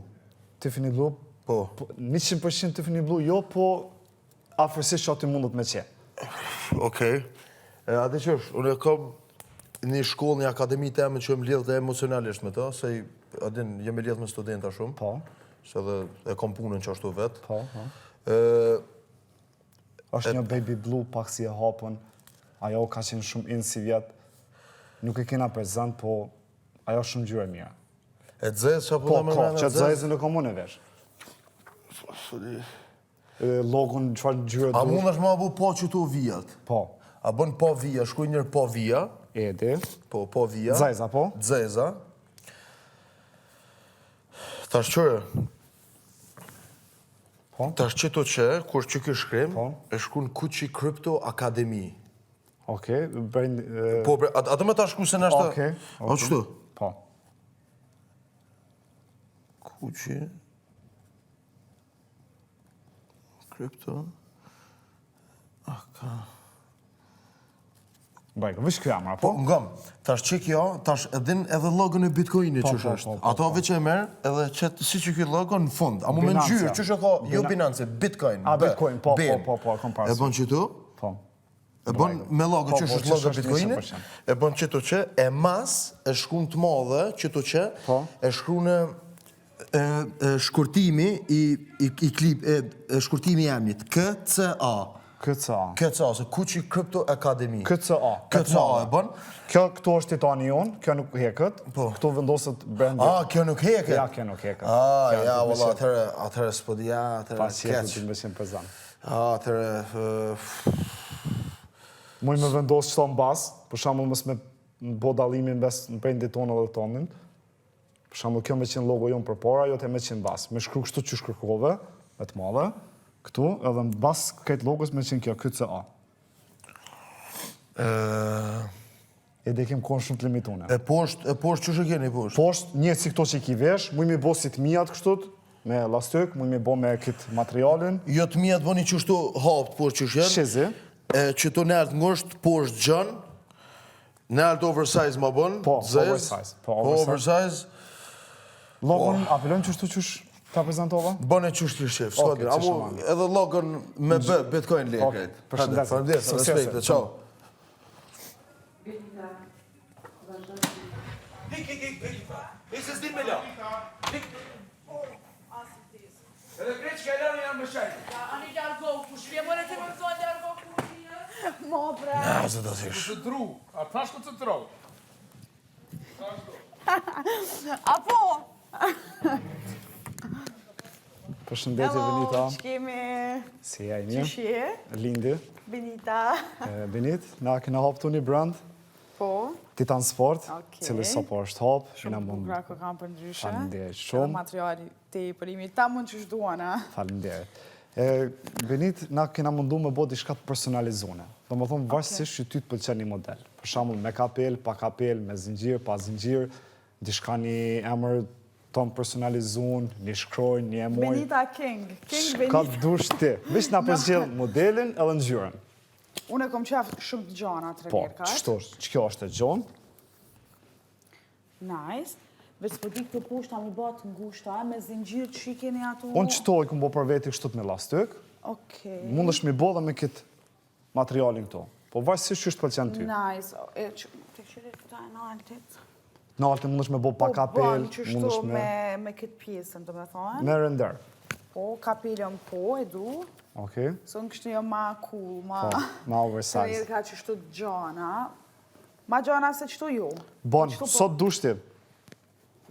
Tiffany Blue? Po. 100% Tiffany Blue, jo, po afërsisht që aty mundët me qe. Okej. Ate që është, unë e kam një shkollë, një akademi të eme që jem lidhë dhe emocionalisht me ta, se jem lidhë me studenta shumë. Po. Se dhe e kam punën që ashtu vetë. Po, është një baby blue pak si e hapën, ajo ka qenë shumë inë si vjetë, nuk e kena prezent, po ajo shumë gjyre mija. E dzezë që apo Po, dhe më që të dzezë në komunë e vesh. Logon qëfar gjyre A mund është ma bu po që tu vijat? Po. A bën po vija, shkuj njërë po vija. Edi. Po vija. Dzeza, po? Dzeza. Tash qërë, tash qëto që, kur që kë shkrim, e shkun Kuqi Crypto Academy. Okej, bëjnë... Po, atë me ta shku se nështë... Okej. A qëtu? Po. Kuqi... Crypto... Bajka, vësh kjo jamra, po? Po, ngam, tash që kjo, tash edhin edhe logën e Bitcoinit që është. Ato veç e merë, edhe qëtë si që kjo logën në fund. A mu me në gjyrë, që që ka, jo Binance, Bitcoin. A, Bitcoin, po, kom pasur. E bon qëtu? Po. E bon me logë që është logë Bitcoinit. E bon qëtu që, e mas, e shkun të madhe, qëtu që, e shkrunë shkurtimi i klip, shkurtimi i emnit, KCA. KCA, se Kuqi Crypto Academy. KCA. KCA e bën. Këto është titanion, kjo nuk heket. Këto vendoset brendi. Kjo nuk heket? Ja, kjo nuk heket. Ja, valla, atëre s'podi, ja, atëre keq. Pas qetë të më qenë prezant. Atëre... Muj me vendos qëto në bas, për shambull mës me bo dalimin në brendit tonë dhe tonin. Për shambull, kjo me qenë logo jonë për para, jo të me qenë bas. Me shkru kështu që shkërkove, me të madhe. Këtu, edhe në bas këtë logos me qenë kjo, KCA. E dhe kemë konë shumë të limitune. E poshtë që shë keni poshtë? Poshtë, një si këto që i ki vesh, muj mi bo si të mijat kështut, me lastik, muj mi bo me këtë materialin. Jo të mijat bo një që shtu hapët poshtë që shenë? Shizi. Që të nërtë ngosht, poshtë gjënë, nërtë oversize ma bënë, oversize. Po, oversize. Logon, apelojnë që shtu qësh ta prezentova? Bone që shtë shef, s'kodin. Amu edhe logën me bë, Bitcoin li e krejt. Përshëndetë. Respekte, qau. I se s'di me la. Edhe krejt që ka e lani janë më shajtë. Ani largohu, ku shvje mërë të më nëzoj largohu ku shvje? Mo, bre. Ja, zë do t'ish. Koncentru, a tash koncentru. Apo? Përshëndetje, Benita. Që kemi? Si e mirë? Që shje? Lindi. Benita. Benit, na kena hap të një brand. Po. Titan Sport, cili sa po është hap. Shumë bukra ko kam për ndryshe. Falenderit shumë. Materiali te i përimi, ta mund që shduan, a? Falenderit. Benit, na kena mundu me bo diçka të personalizune. Do më thonë, varsisht që ty të pëlqen një model. Për shembull, me kapel, pa kapel, me zinxhir, pa zinxhir, diçka një emër tonë personalizun, një shkroj, një emoj. Benita King. King Benita. Ka të dush ti. Vish na përzgjell modelin edhe ngjyrën. Unë e kom qef shumë të gjona të Po, rënirë ka. që kjo është e gjonë. Nice. Veç po di këtë pushta mi batë ngushta, me zingjirë që i keni ato... Unë qëto i këmë bo për veti kështut me lastik. Okej. Mund është mi bo dhe me këtë materialin këto. Po vajsisht që është pëlqen ty. Nice. Të qërit këta e në altit. Në altin mund është me bo pa kapel, mund është me... me këtë pjesën, të me thonë. Me render. Po, kapelën po, e du. Okej. So në kështë një ma cool, ma... Po, ma Se oversize. njërë ka që shtu gjana. Ma gjana se qëtu ju. Bon, sot dushti.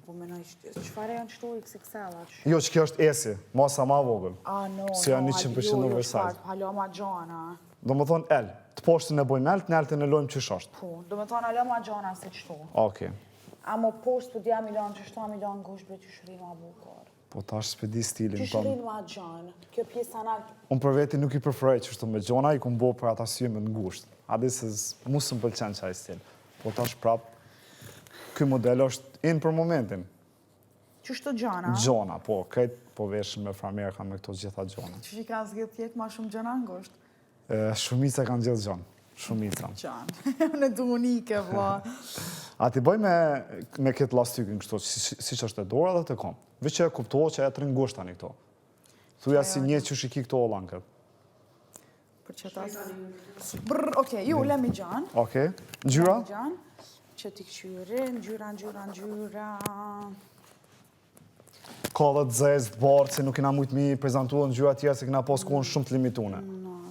Po menoj, qëfare janë qëtu XXL? Jo, që kjo është esi, masa ma vogël. No, Si janë 100% oversize. Halo ma gjana. Do më thonë L. Të poshtën e bojmë L, në L-tën e lojmë qësh është. Po, do me thonë halo ma gjana se qëtu. Okej. A mo poshtë për dja milion që shtu a milion ngush bre që shërin ma bukor. Po ta është spedi stilin Që tonë. shërin ma gjanë. Kjo pjesë analt. Unë për veti nuk i përfrej që shtu me gjona, i kumë bo për ata syje me ngusht. Adi se mu së më pëlqen qaj stil. Po ta është prap, këj model është in për momentin. Që shtu gjana? Gjona, po, krejt po veshën me framerka me këto gjitha gjona. Që që i kanë zgjith tjetë ma shumë gjana ngusht? Shumica kanë gjithë gjonë. Shumica. Gjanë. Në du unike, po. A ti bëj me këtë lastikin kështu, si që është e dora dhe të kom. Vë që e kuptohë që e të ringoshtë tani këto. Thuja si një që shiki këto olankët. Për që ta... Okej, ju lemi gjanë. Okej. Ngjyra? Që ti këshyri, ngjyra. Ka dhe të zezë, të bartë, se nuk kena mujtë mi prezentua ngjyra tjerë, se kena pas kohën shumë të limitune.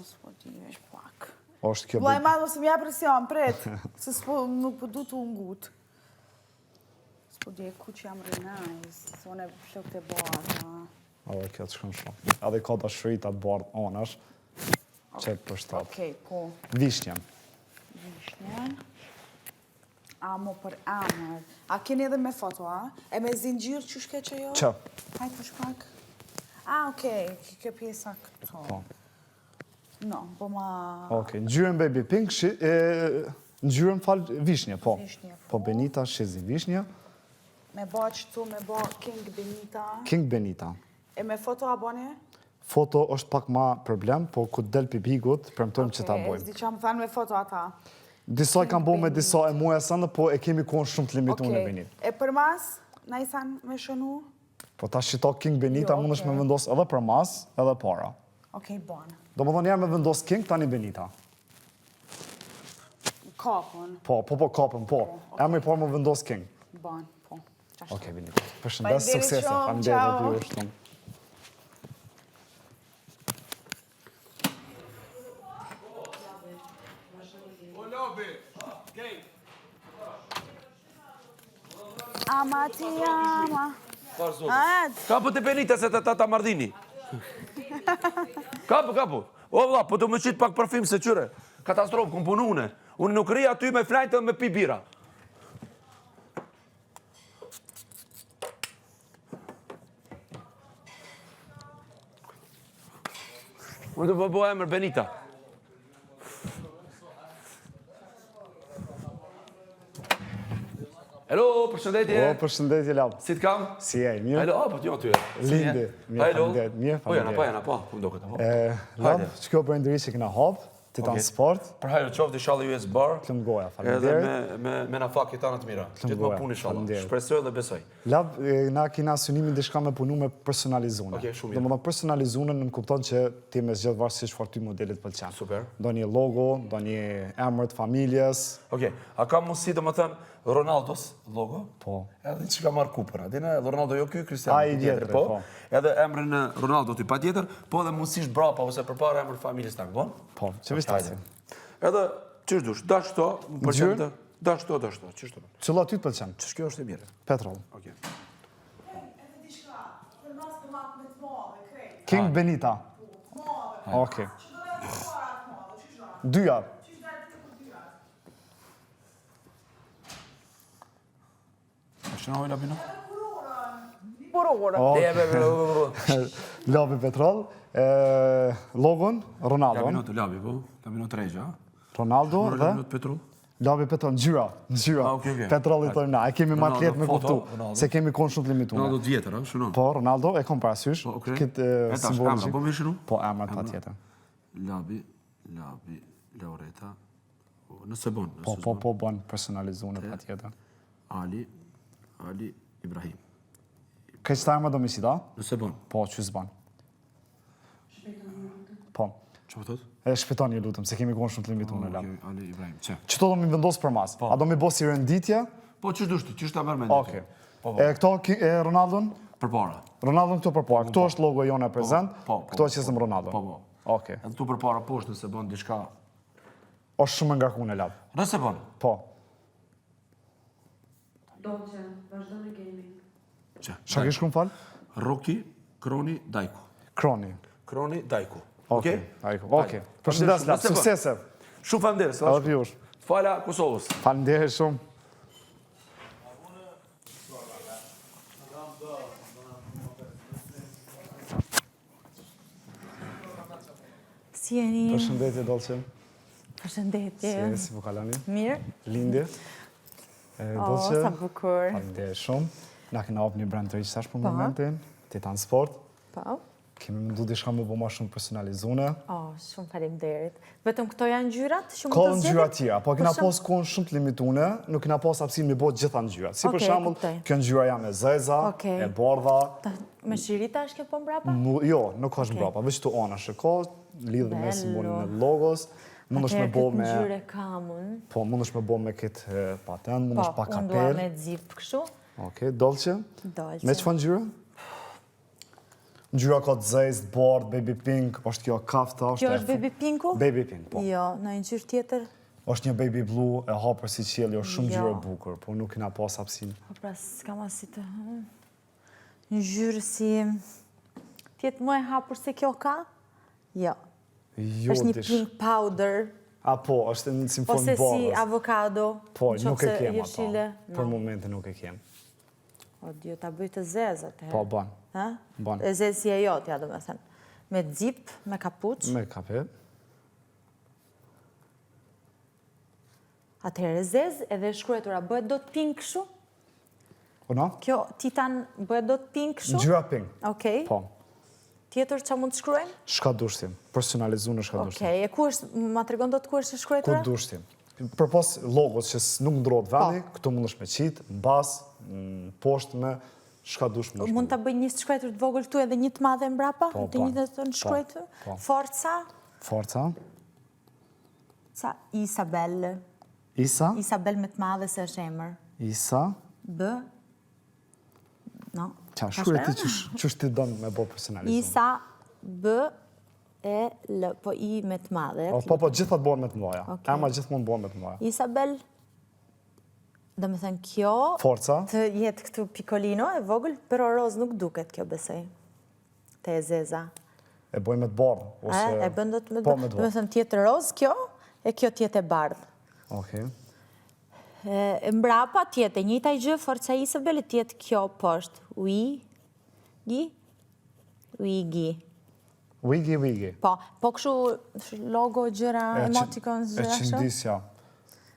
S'po ti vesh pak. Është kjo Vlaj madhë ose m'ja presion, pret. Se nuk po du të ungut. S'po di e ku që jam rënajs. Se unë e flok të barë. Edhe kjo të shkëm shumë. Edhe ka të shërita të bardë anash. Qek për shtatë. Okej, po. Vishnjen. Amo për amër. A keni edhe me foto, a? E me zingjirë që shke që jo? Që? Hajtë për shpak. Okej, kjo pjesa këto. Po. No, po ma... Okej, ngjyrën baby pink, ngjyrën falë vishnje, po. Vishnje, po. Po Benita shizi vishnje. Me ba qëtu, me ba King Benita. King Benita. E me foto a bone? Foto është pak ma problem, po ku del pibigut, premtojmë që ta bojmë. Zdi që më thanë me foto ata. Disa i kam bo me disa e muja sëndë, po e kemi kohën shumë të limitu në Benit. E për mas, na i thanë me shënu? Po ta shito King Benita, mund është me vendos edhe për mas, edhe para. Okej, bon. Do më thonë jam me vendos King, tani Benita. Kapën. Po, kapën, po. Emri parë më vendos King. Bon, po. Okej, Benita. Përshëndes, suksese. Faleminderit dhe ju shumë. Ama ti ama. Kapu të Benita se ta mardini. Kapu. O vla, po të më qitë pak parfim se qyre. Katastrofë, kom punu une. Unë nuk ri aty me flajtë dhe me pi bira. Unë të po emër Benita. Hello, përshëndetje. O, përshëndetje, Lab. Si të kam? Si e, mirë? Hajdo, po t'jo aty e. Lindi, mirë, faleminderit. Po jana, po, ku do këtë. Lab, që kjo brendëri që kena hapë, Titan Sport. Për hajdo qoftë, inshallah ju e zbarë. Klëm goja, faleminderit. Edhe me na fakit tanë të mira. Gjithë më punë, inshallah. Shpresoj dhe besoj. Lab, na kina synimin dishka me punu me personalizune. Okej, shumë mirë. Do më thonë personalizune në kupton që ti me zgjedh varësisht çfarë ty modelit pëlqen. Super. Do një logo, do një emër të familjes. Okej, a ka mundësi domethënë Ronaldos logo? Po. Edhe që ka marrë kupën, a dine Ronaldo jo ky, Cristiano tjetër, po. Edhe emrin Ronaldo ti pa tjetër, po edhe mundësisht brapa ose përpara emrin familjes tanë, bon? Po, që vistasi. Edhe, qështë dush, dash këto, Dashto, qështu? Cilla ty të pëlqen? Qështë kjo është e mire? Petrol. Okej. King Benita. Okej. Dyja. Që në ojla bino? Labi Petrol. Logon, Ronaldo. Labi, po? Labino të regja. Ronaldo dhe? Labino të Petrol? Labi Petrol, ngjyra. Petrol i thojmë na. E kemi ma tjetë me kuptu. Se kemi konë shumë të limitume. Ronaldo të vjetër, shënon? Po, Ronaldo e kom parasysh. Këtë simbologi. Po, mirë shënu? Po, emrat pa tjetër. Labi, Laureta. Nëse bon. Po, bon personalizune pa tjetër. Ali Ibrahim. Këtë qëta emra do mi si da? Nëse bon. Po, që zban. Po. Që po thot? E shpëton një lutëm, se kemi konë shumë të limitune. Ali Ibrahim, që? Qëto do mi vendosë për mas? A do mi bo si renditje? Po, që dushti, që shta mërë me nditje? E këto, Ronaldon? Për para. Ronaldon këto për para. Këto është logo jone prezent, këto që zëm Ronaldon. Po. Oke. Edhe tu për para poshtë nëse bon diçka... është shumë nga kune labë. Nëse bon? Po. Dolce, vazhdo në gaming. Qa kish ku më falë? Roki, Kroni, Dajku. Kroni, Dajku. Okej? Okej. Përshëndes labë, suksese. Shumë falenderës. Edhe pjush. Fala Kosovës. Falenderës shumë. Si jeni? Përshëndetje, Dolce. Përshëndetje. Si po kalani? Mirë. Lindi. Dolce. Sa bukur. Falenderës shumë. Na kena op një brand të iqësash për momentin. Titan Sport. Po. Kemi mëndu dishka me bo ma shumë personalizune. Shumë faleminderit. Vetëm këto janë ngjyrat? Ka ngjyra tjera, po kena pas konë shumë të limitune, nuk kena pas apsin me bo gjitha ngjyrat. Si për shambull, kjo ngjyra jam e zeza, e bardha. Me shirita është kjo po mbrapa? Jo, nuk është mbrapa, veç të ona shëko, lidhë me simbolin e logos. Mund është me bo me... Atëherë këtë ngjyre kamun. Po, mund është me bo me këtë patent, mund është pa kapel. Po, unë dua me zip kështu. Okej, Dolce. Me që fa ngjyra? Ngjyra ka të zezë, bardh, baby pink, është kjo kafta. Kjo është baby pinku? Baby pink, po. Jo, në një ngjyrë tjetër? është një baby blue, e hapër si qieli, është shumë ngjyrë e bukur, po nuk kena pas hapsin. Po pra, s'kam asi të... Ngjyrë si... Tjetë më e hapur se kjo ka? Jo. Është një pink powder. A po, është një simfon bardhës. Ose si avokado. Po, nuk e kem ato. Për momentin nuk e kem. O, dio, ta bëj të zezë atëherë. Po, ban. Ban. E zezë si e jotja, do me thënë. Me dzip, me kapuç. Me kapet. Atëherë zezë edhe shkruetura, bëhet do të pink shu? Una? Kjo Titan bëhet do të pink shu? Ngjyra pink. Okej. Po. Tjetër që mund të shkruajmë? Shka dushtim. Personalizu në shka dushtim. Okej, e ku është, ma të regon do të ku është shkruetura? Ku dushtim. Për pas logos që nuk ndrojt vendi, këtu mund është me qitë, në bas, në poshtë me shka dush më Mund të bëj një shkruetur të vogël këtu edhe një të madhe mbrapa? Po, të një të në shkruetur? Forca? Forca? Isabel. Isa? Isabel me të madhe se është emër. Isa? B? No. Qa, shkrueti që është ti dënë me bo personalizuar? Isa, B, E, L, po I me të madhe. Po, gjithat bojnë me të mdoja. Ema gjithë mund bojnë me të mdoja. Isabel, dhe me thënë kjo... Forca? Të jetë këtu pikolino e vogël, pero roz nuk duket kjo besej. Te e zeza. E bojnë me të bardhë? E bëndot me të bardhë. Dhe me thënë tjetë roz kjo, e kjo tjetë e bardhë. Okej. Mbrapa tjetë e njëta i gjë, Forca Isabel, tjetë kjo poshtë. Uigi? Uigi. Po këshu logo, gjëra, emoticons, gjëra këshu? E qëndisja.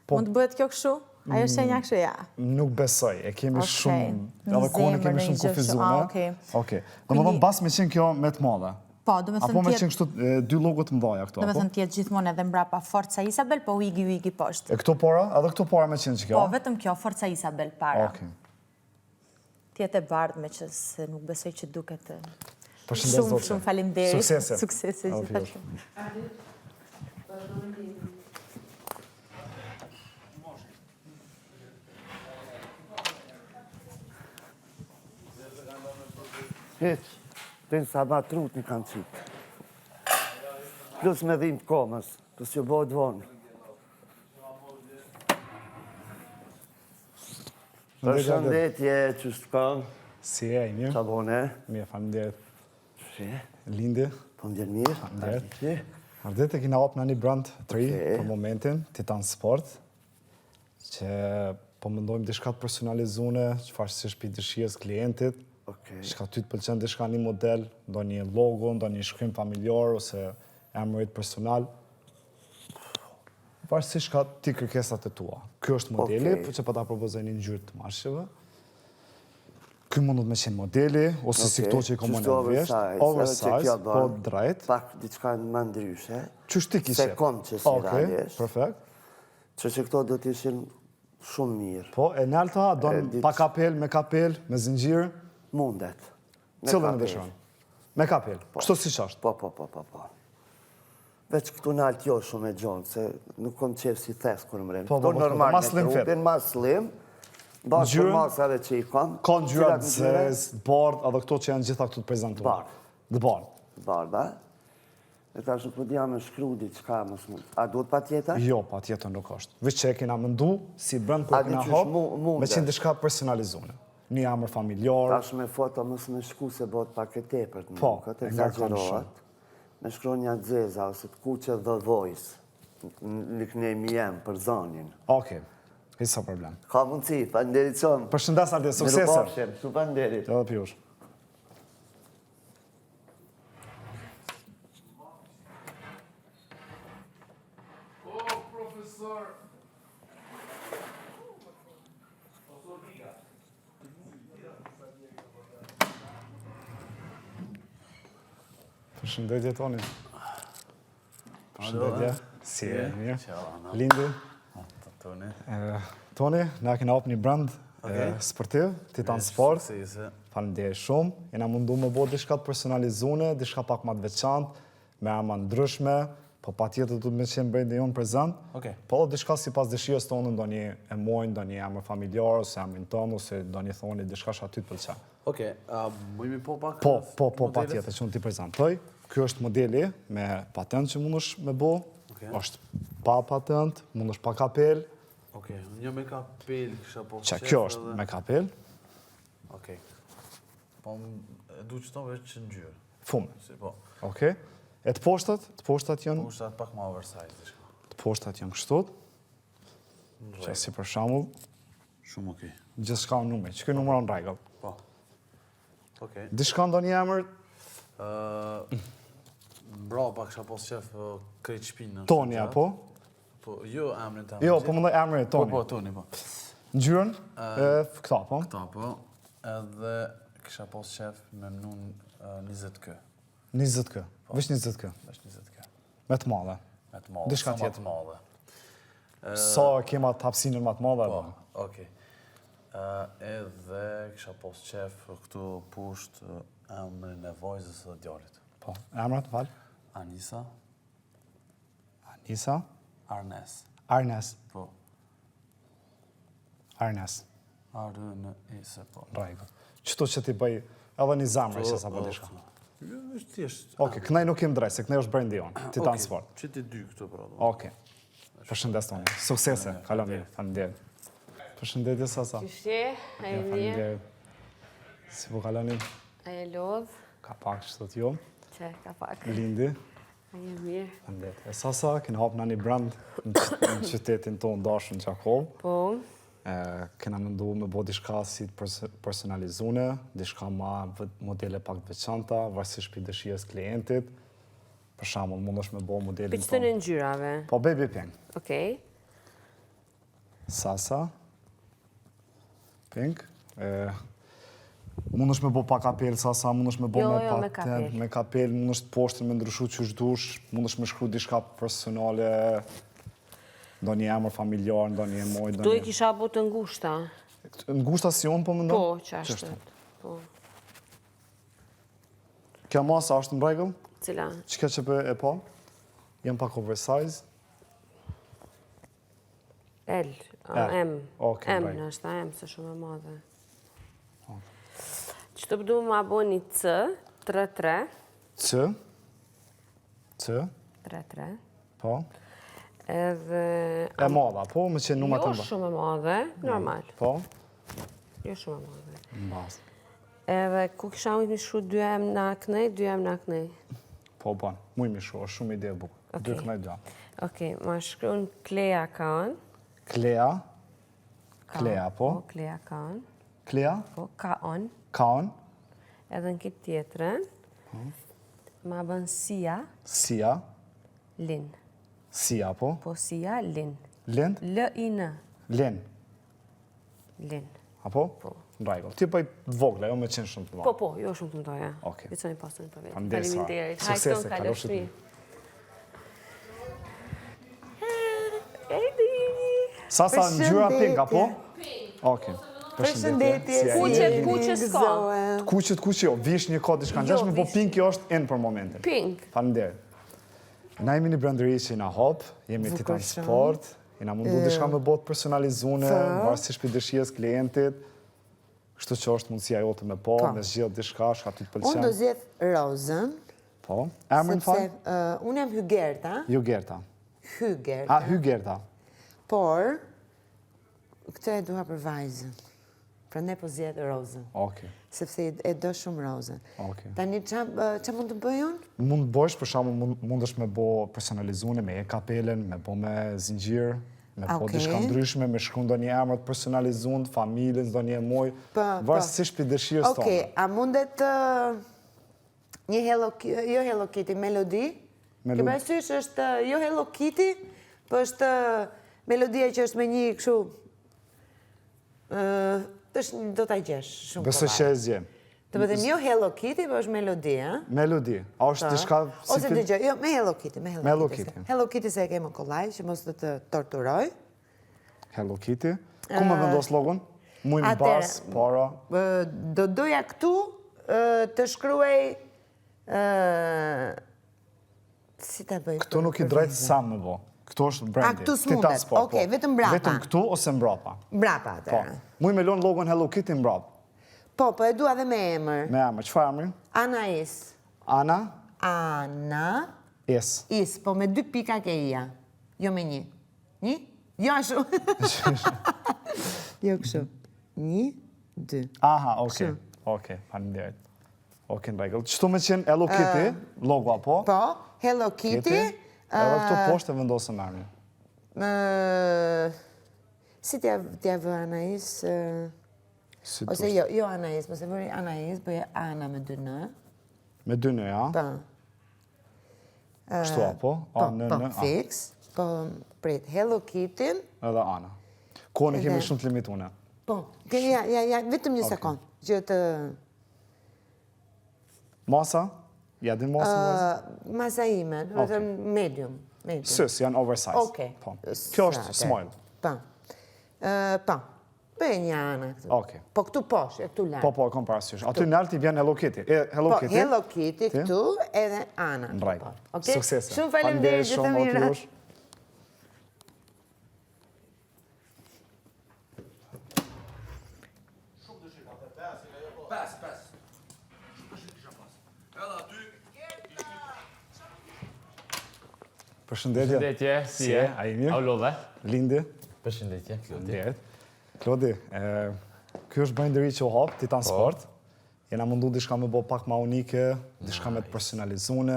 Mund të bëhet kjo këshu? Ajo shenja këshu, ja. Nuk besoj, e kemi shumë, edhe kone kemi shumë kufizune. Okej. Dhe më dhëmë bas me qenë kjo me të madhe. Po, do me thënë tjetë... Apo me qenë kështu dy logot të mdoja këto, apo? Do me thënë tjetë gjithmonë edhe mbrapa Forca Isabel, po Uigi poshtë. E këto para, edhe këto para me qenë që kjo? Po, vetëm kjo, Forca Isabel para. Okej. Tjetë e bardhë me që se nuk besoj që duket... Shumë faleminderit. Suksese. Suksese gjithashtu. Heq, të në sabat trut një kanë qitë. Plus me dhimë komës, plus që bëjt vonë. Përshëndetje, që shkon? Si e, mirë? Qa bone? Mirë, faleminderit. Shi? Lindi. Po më gjenë mirë? Faleminderit. Ardhet e kina hap në një brand të ri për momentin, Titan Sport, që po mendojmë dishka të personalizune, që fashësisht për dëshirës klientit, shka ty të pëlqen dishka një model, ndo një logo, ndo një shkrim familjar, ose emërit personal. Fashësisht shka ti kërkesat e tua. Kjo është modeli, që po ta propozoj një ngjyrë të mashqeve. Ky mundet me qenë modeli, ose si këto që i komon e vjesht, oversize, po drejt. Pak diçka më ndryshe. Qështë ti kishe? Se kom që si realisht. Perfekt. Që këto do t'ishin shumë mirë. Po, e nalta, donë pa kapel, me zingjirë? Mundet. Cëllën e dëshon? Me kapel. Kështu si qashtë? Po. Veç këtu nalt jo shumë e gjonë, se nuk kom qef si thes kër më rëmë. Po, ma slim fit. Ma slim. Bashkë për masave që i kam. Ka në gjyrat zez, bard, edhe këto që janë gjitha këtu të prezentuar. Bard. Dë bard. Bard, ba? E ta shumë përdi jam e shkru diçka më smut. A duhet pa tjetër? Jo, pa tjetër nuk është. Vëç që e kena mëndu, si brënd kërë kena hop, me qenë dishka personalizune. Një amër familjar. Ta shumë e foto mësë me shku se bot pak e tepër të po, këtë exagerohet. Me shkru një dzeza, ose të kuqe The Voice, në kënejmi jem për zonin. Okej. Hisa problem. Ka mundësi, falenderit shumë. Përshëndes Ardit, suksese. Miru pafshem, su falenderit. Edhe pjush. O, profesor. Përshëndetje, Toni. Përshëndetje. Si e, mirë. Lindi. Toni, na kena hap një brand sportiv, Titan Sport. Faleminderit shumë. Jena mundu me bo dishka të personalizune, dishka pak ma të veçantë, me arma ndryshme, po pa tjetër du të me qenë brende jonë prezent. Po dishka si pas dëshirës tonë, do një emojnë, do një emër familjar, ose emrin tonë, ose do një thoni dishka që aty të pëlqen. Mëjmi po pak Po, pa tjetër që unë ti prezentoj. Kjo është modeli me patent që mund është me bo, është pa patent, mund është pa kapel. Një me kapel, kësha po Që kjo është me kapel. Po du që tonë veç që në gjyrë. Fume. E të poshtat? Të poshtat janë? Poshtat pak ma oversize. Të poshtat janë kështot. Që si për shamull. Shumë okej. Gjithë shka në nume, që kjo numëra në rajgëll. Po. Okej. Dishka ndo një emër? Bra, pak kësha pos qef krejt shpinë. Toni, apo? Jo, emrin të Jo, po më dhe emrin e Toni. Po, Toni, po. Në gjyrën? Këta, po? Këta, po. Edhe kësha pos qef me mnun 20 kë. 20 kë? Vesh 20 kë? Vesh 20 kë. Me të madhe? Me të madhe. Dishka tjetë? Sa ma të madhe. Sa kema të hapsinën ma të madhe? Po, okej. Edhe kësha pos qef këtu pusht emrin e vojzës dhe djarit. Po, emrat, falë? Anisa. Anisa? Arnes. Arnes? Po. Arnes? Arnes, po. Rajko. Qëto që ti bëj edhe një zamre që sa për dishka? Oke, kënej nuk jem drejt, se kënej është brendi jonë, Titan Sport. Që ti dy këto, pra. Oke. Përshëndes, Toni. Suksese, kalon mirë, faleminderit. Përshëndetje, Sasa. Qështje, a e mirë? Si po kaloni? A e lodh? Ka pak që të t'jo. Që, ka pak. Lindi. A e mirë? Faleminderit. E Sasa, kena hap në një brand në qytetin tonë dashën Qakov. Po. Kena mëndu me bo dishka si personalizune, dishka ma modele pak të veçanta, varsisht për dëshirës klientit. Për shambull, mund është me bo modelin tonë. Për qëtë në ngjyrave? Po, baby pink. Okej. Sasa. Pink. Mund është me bo pa kapel, Sasa, mund është me bo me patent, me kapel, mund është poshtën me ndryshu që shdush, mund është me shkru dishka personale, ndo një emër familjar, ndo një emoj, Do i kisha bo të ngushta? Ngushta si unë, po më ndonë? Po, qashtet. Po. Kja masa është në regull? Cila? Qëka që për e po? Jem pak oversize? L, M. M në është, M se shumë e madhe. Që të pëdu më abo një C, 3-3. C? C? 3-3. Po? Edhe... E madha, po? Me që numër të mba? Jo shumë e madhe, normal. Po? Jo shumë e madhe. Në bazë. Edhe ku kisha ujtë mi shru 2 em në aknej, 2 em në aknej. Po, bon, muj mi shru, është shumë ide e bukur. 2 kënej 2 em. Okej, ma shkruan Klea Kaan. Klea. Klea, po. Klea Kaan. Klea? Po, Kaan. Kaan. Edhe në këtë tjetërën, ma bën Sia. Sia. Lin. Sia, po. Po, Sia, Lin. Lin? L-I-N. Lin. Lin. Apo? Po. Në rajgo. Ti pëj vogla, jo me qenë shumë të vogla. Po, jo shumë të mdoja. Okej. Liconi pasën për vetë. Faleminderit. Hajton, kalëshmi. Edi! Sa në gjyra pink, apo? Okej. Përshëndetje. Kuqet s'ka. Kuqet jo. Vish një kod diçka ngjashme, po pink jo është në për momentin. Pink. Faleminderit. Na jemi një brendëri që i na hop, jemi Titan Sport, i na mundu diçka me botë personalizune, varësisht për dëshirës klientit, kështu që është mundësia jote me po, me zgjidh diçka, shka ty të pëlqen. Unë do zgjedh rozën. Po. Emrin fal? Unë jam Hygerta. Hygerta. Hygerta. Hygerta. Por, këtë e duha për vajzën. Prandaj po zgjedh rozën. Okej. Sepse e do shumë rozën. Okej. Tani ç'a mund të bëj unë? Mund të bësh, për shembull, mundesh me bë personalizune, me kapelen, me bë me zinxhir, me bë diçka ndryshme, me shkruan ndonjë emër të personalizuar, familjen, ndonjë emoj, varësisht për dëshirës tonë. Okej, a mundet një Hello Kitty melodi? Ke parasysh është jo Hello Kitty, po është melodia që është me një kështu do t'a gjesh shumë kollaj. Besoj që e zjem. Të bëdhem jo Hello Kitty, po është melodi, a? Melodi. A është diçka... Ose të gjë, jo, me Hello Kitty, me Hello Kitty. Hello Kitty se e kemë kollaj, që mos të torturoj. Hello Kitty. Ku me vendos logon? Mujnë bas, para... Do doja këtu të shkruaj... Si të bëj? Këtu nuk i drejtë sa me bo. Këtu është brandi. A, këtu s'mundet. Okej, vetëm mbrapa. Vetëm këtu ose mbrapa. Mbrapa, atërë. Muj me lonë logon Hello Kitty mbrapa. Po e dua dhe me emër. Me emër, qëfar emër? Anais. Ana? Ana. Is. Is, po me 2 pika ke ija. Jo me 1. 1? Jo ashu. Jo kështu. 1, 2. Aha, okej. Okej, faleminderit. Okej, në regull. Qëtu me qenë Hello Kitty, logo apo? Po, Hello Kitty. Edhe këtu poshtë e vendosëm emrin. Si t'ja vë Anais? Ose jo Anais, mëse vëri Anais, bëje Ana me 2 në. Me 2 në, ja? Po. Kështu apo? Po, fix. Po, prit, Hello Kitty. Edhe Ana. Kone kemi shumë të limitune. Po, ja, vetëm një sekund. Gjë të... Masa? Ja, din masa në vazë? Masa ime, vetëm medium. Sës, janë oversize. Okej. Kjo është small. Po. Bëj një Ana këtu. Okej. Po këtu poshë, e këtu lartë. Po, kom parasysh. Aty në alti vjen Hello Kitty. Hello Kitty. Po, Hello Kitty këtu edhe Ana. Në rajtë. Okej? Suksese. Shumë faleminderit, gjithë të mirat. Përshëndetje. Si e? A i mirë? A u lodhe? Lindi. Përshëndetje, Klodi. Klodi, kjo është brendëri që u hapë, Titan Sport. Jena mundu diçka me bo pak ma unike, diçka me të personalizune,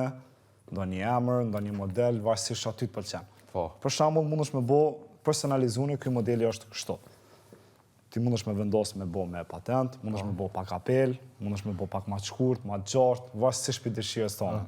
ndo një emër, ndo një model, varësisht aty të pëlqen. Për shambull, mundesh me bo personalizune, kjo modeli është kështu. Ti mundesh me vendos me bo me patent, mundesh me bo pak apel, mundesh me bo pak ma të shkurt, ma të gjartë, varësisht për dëshirës tonë.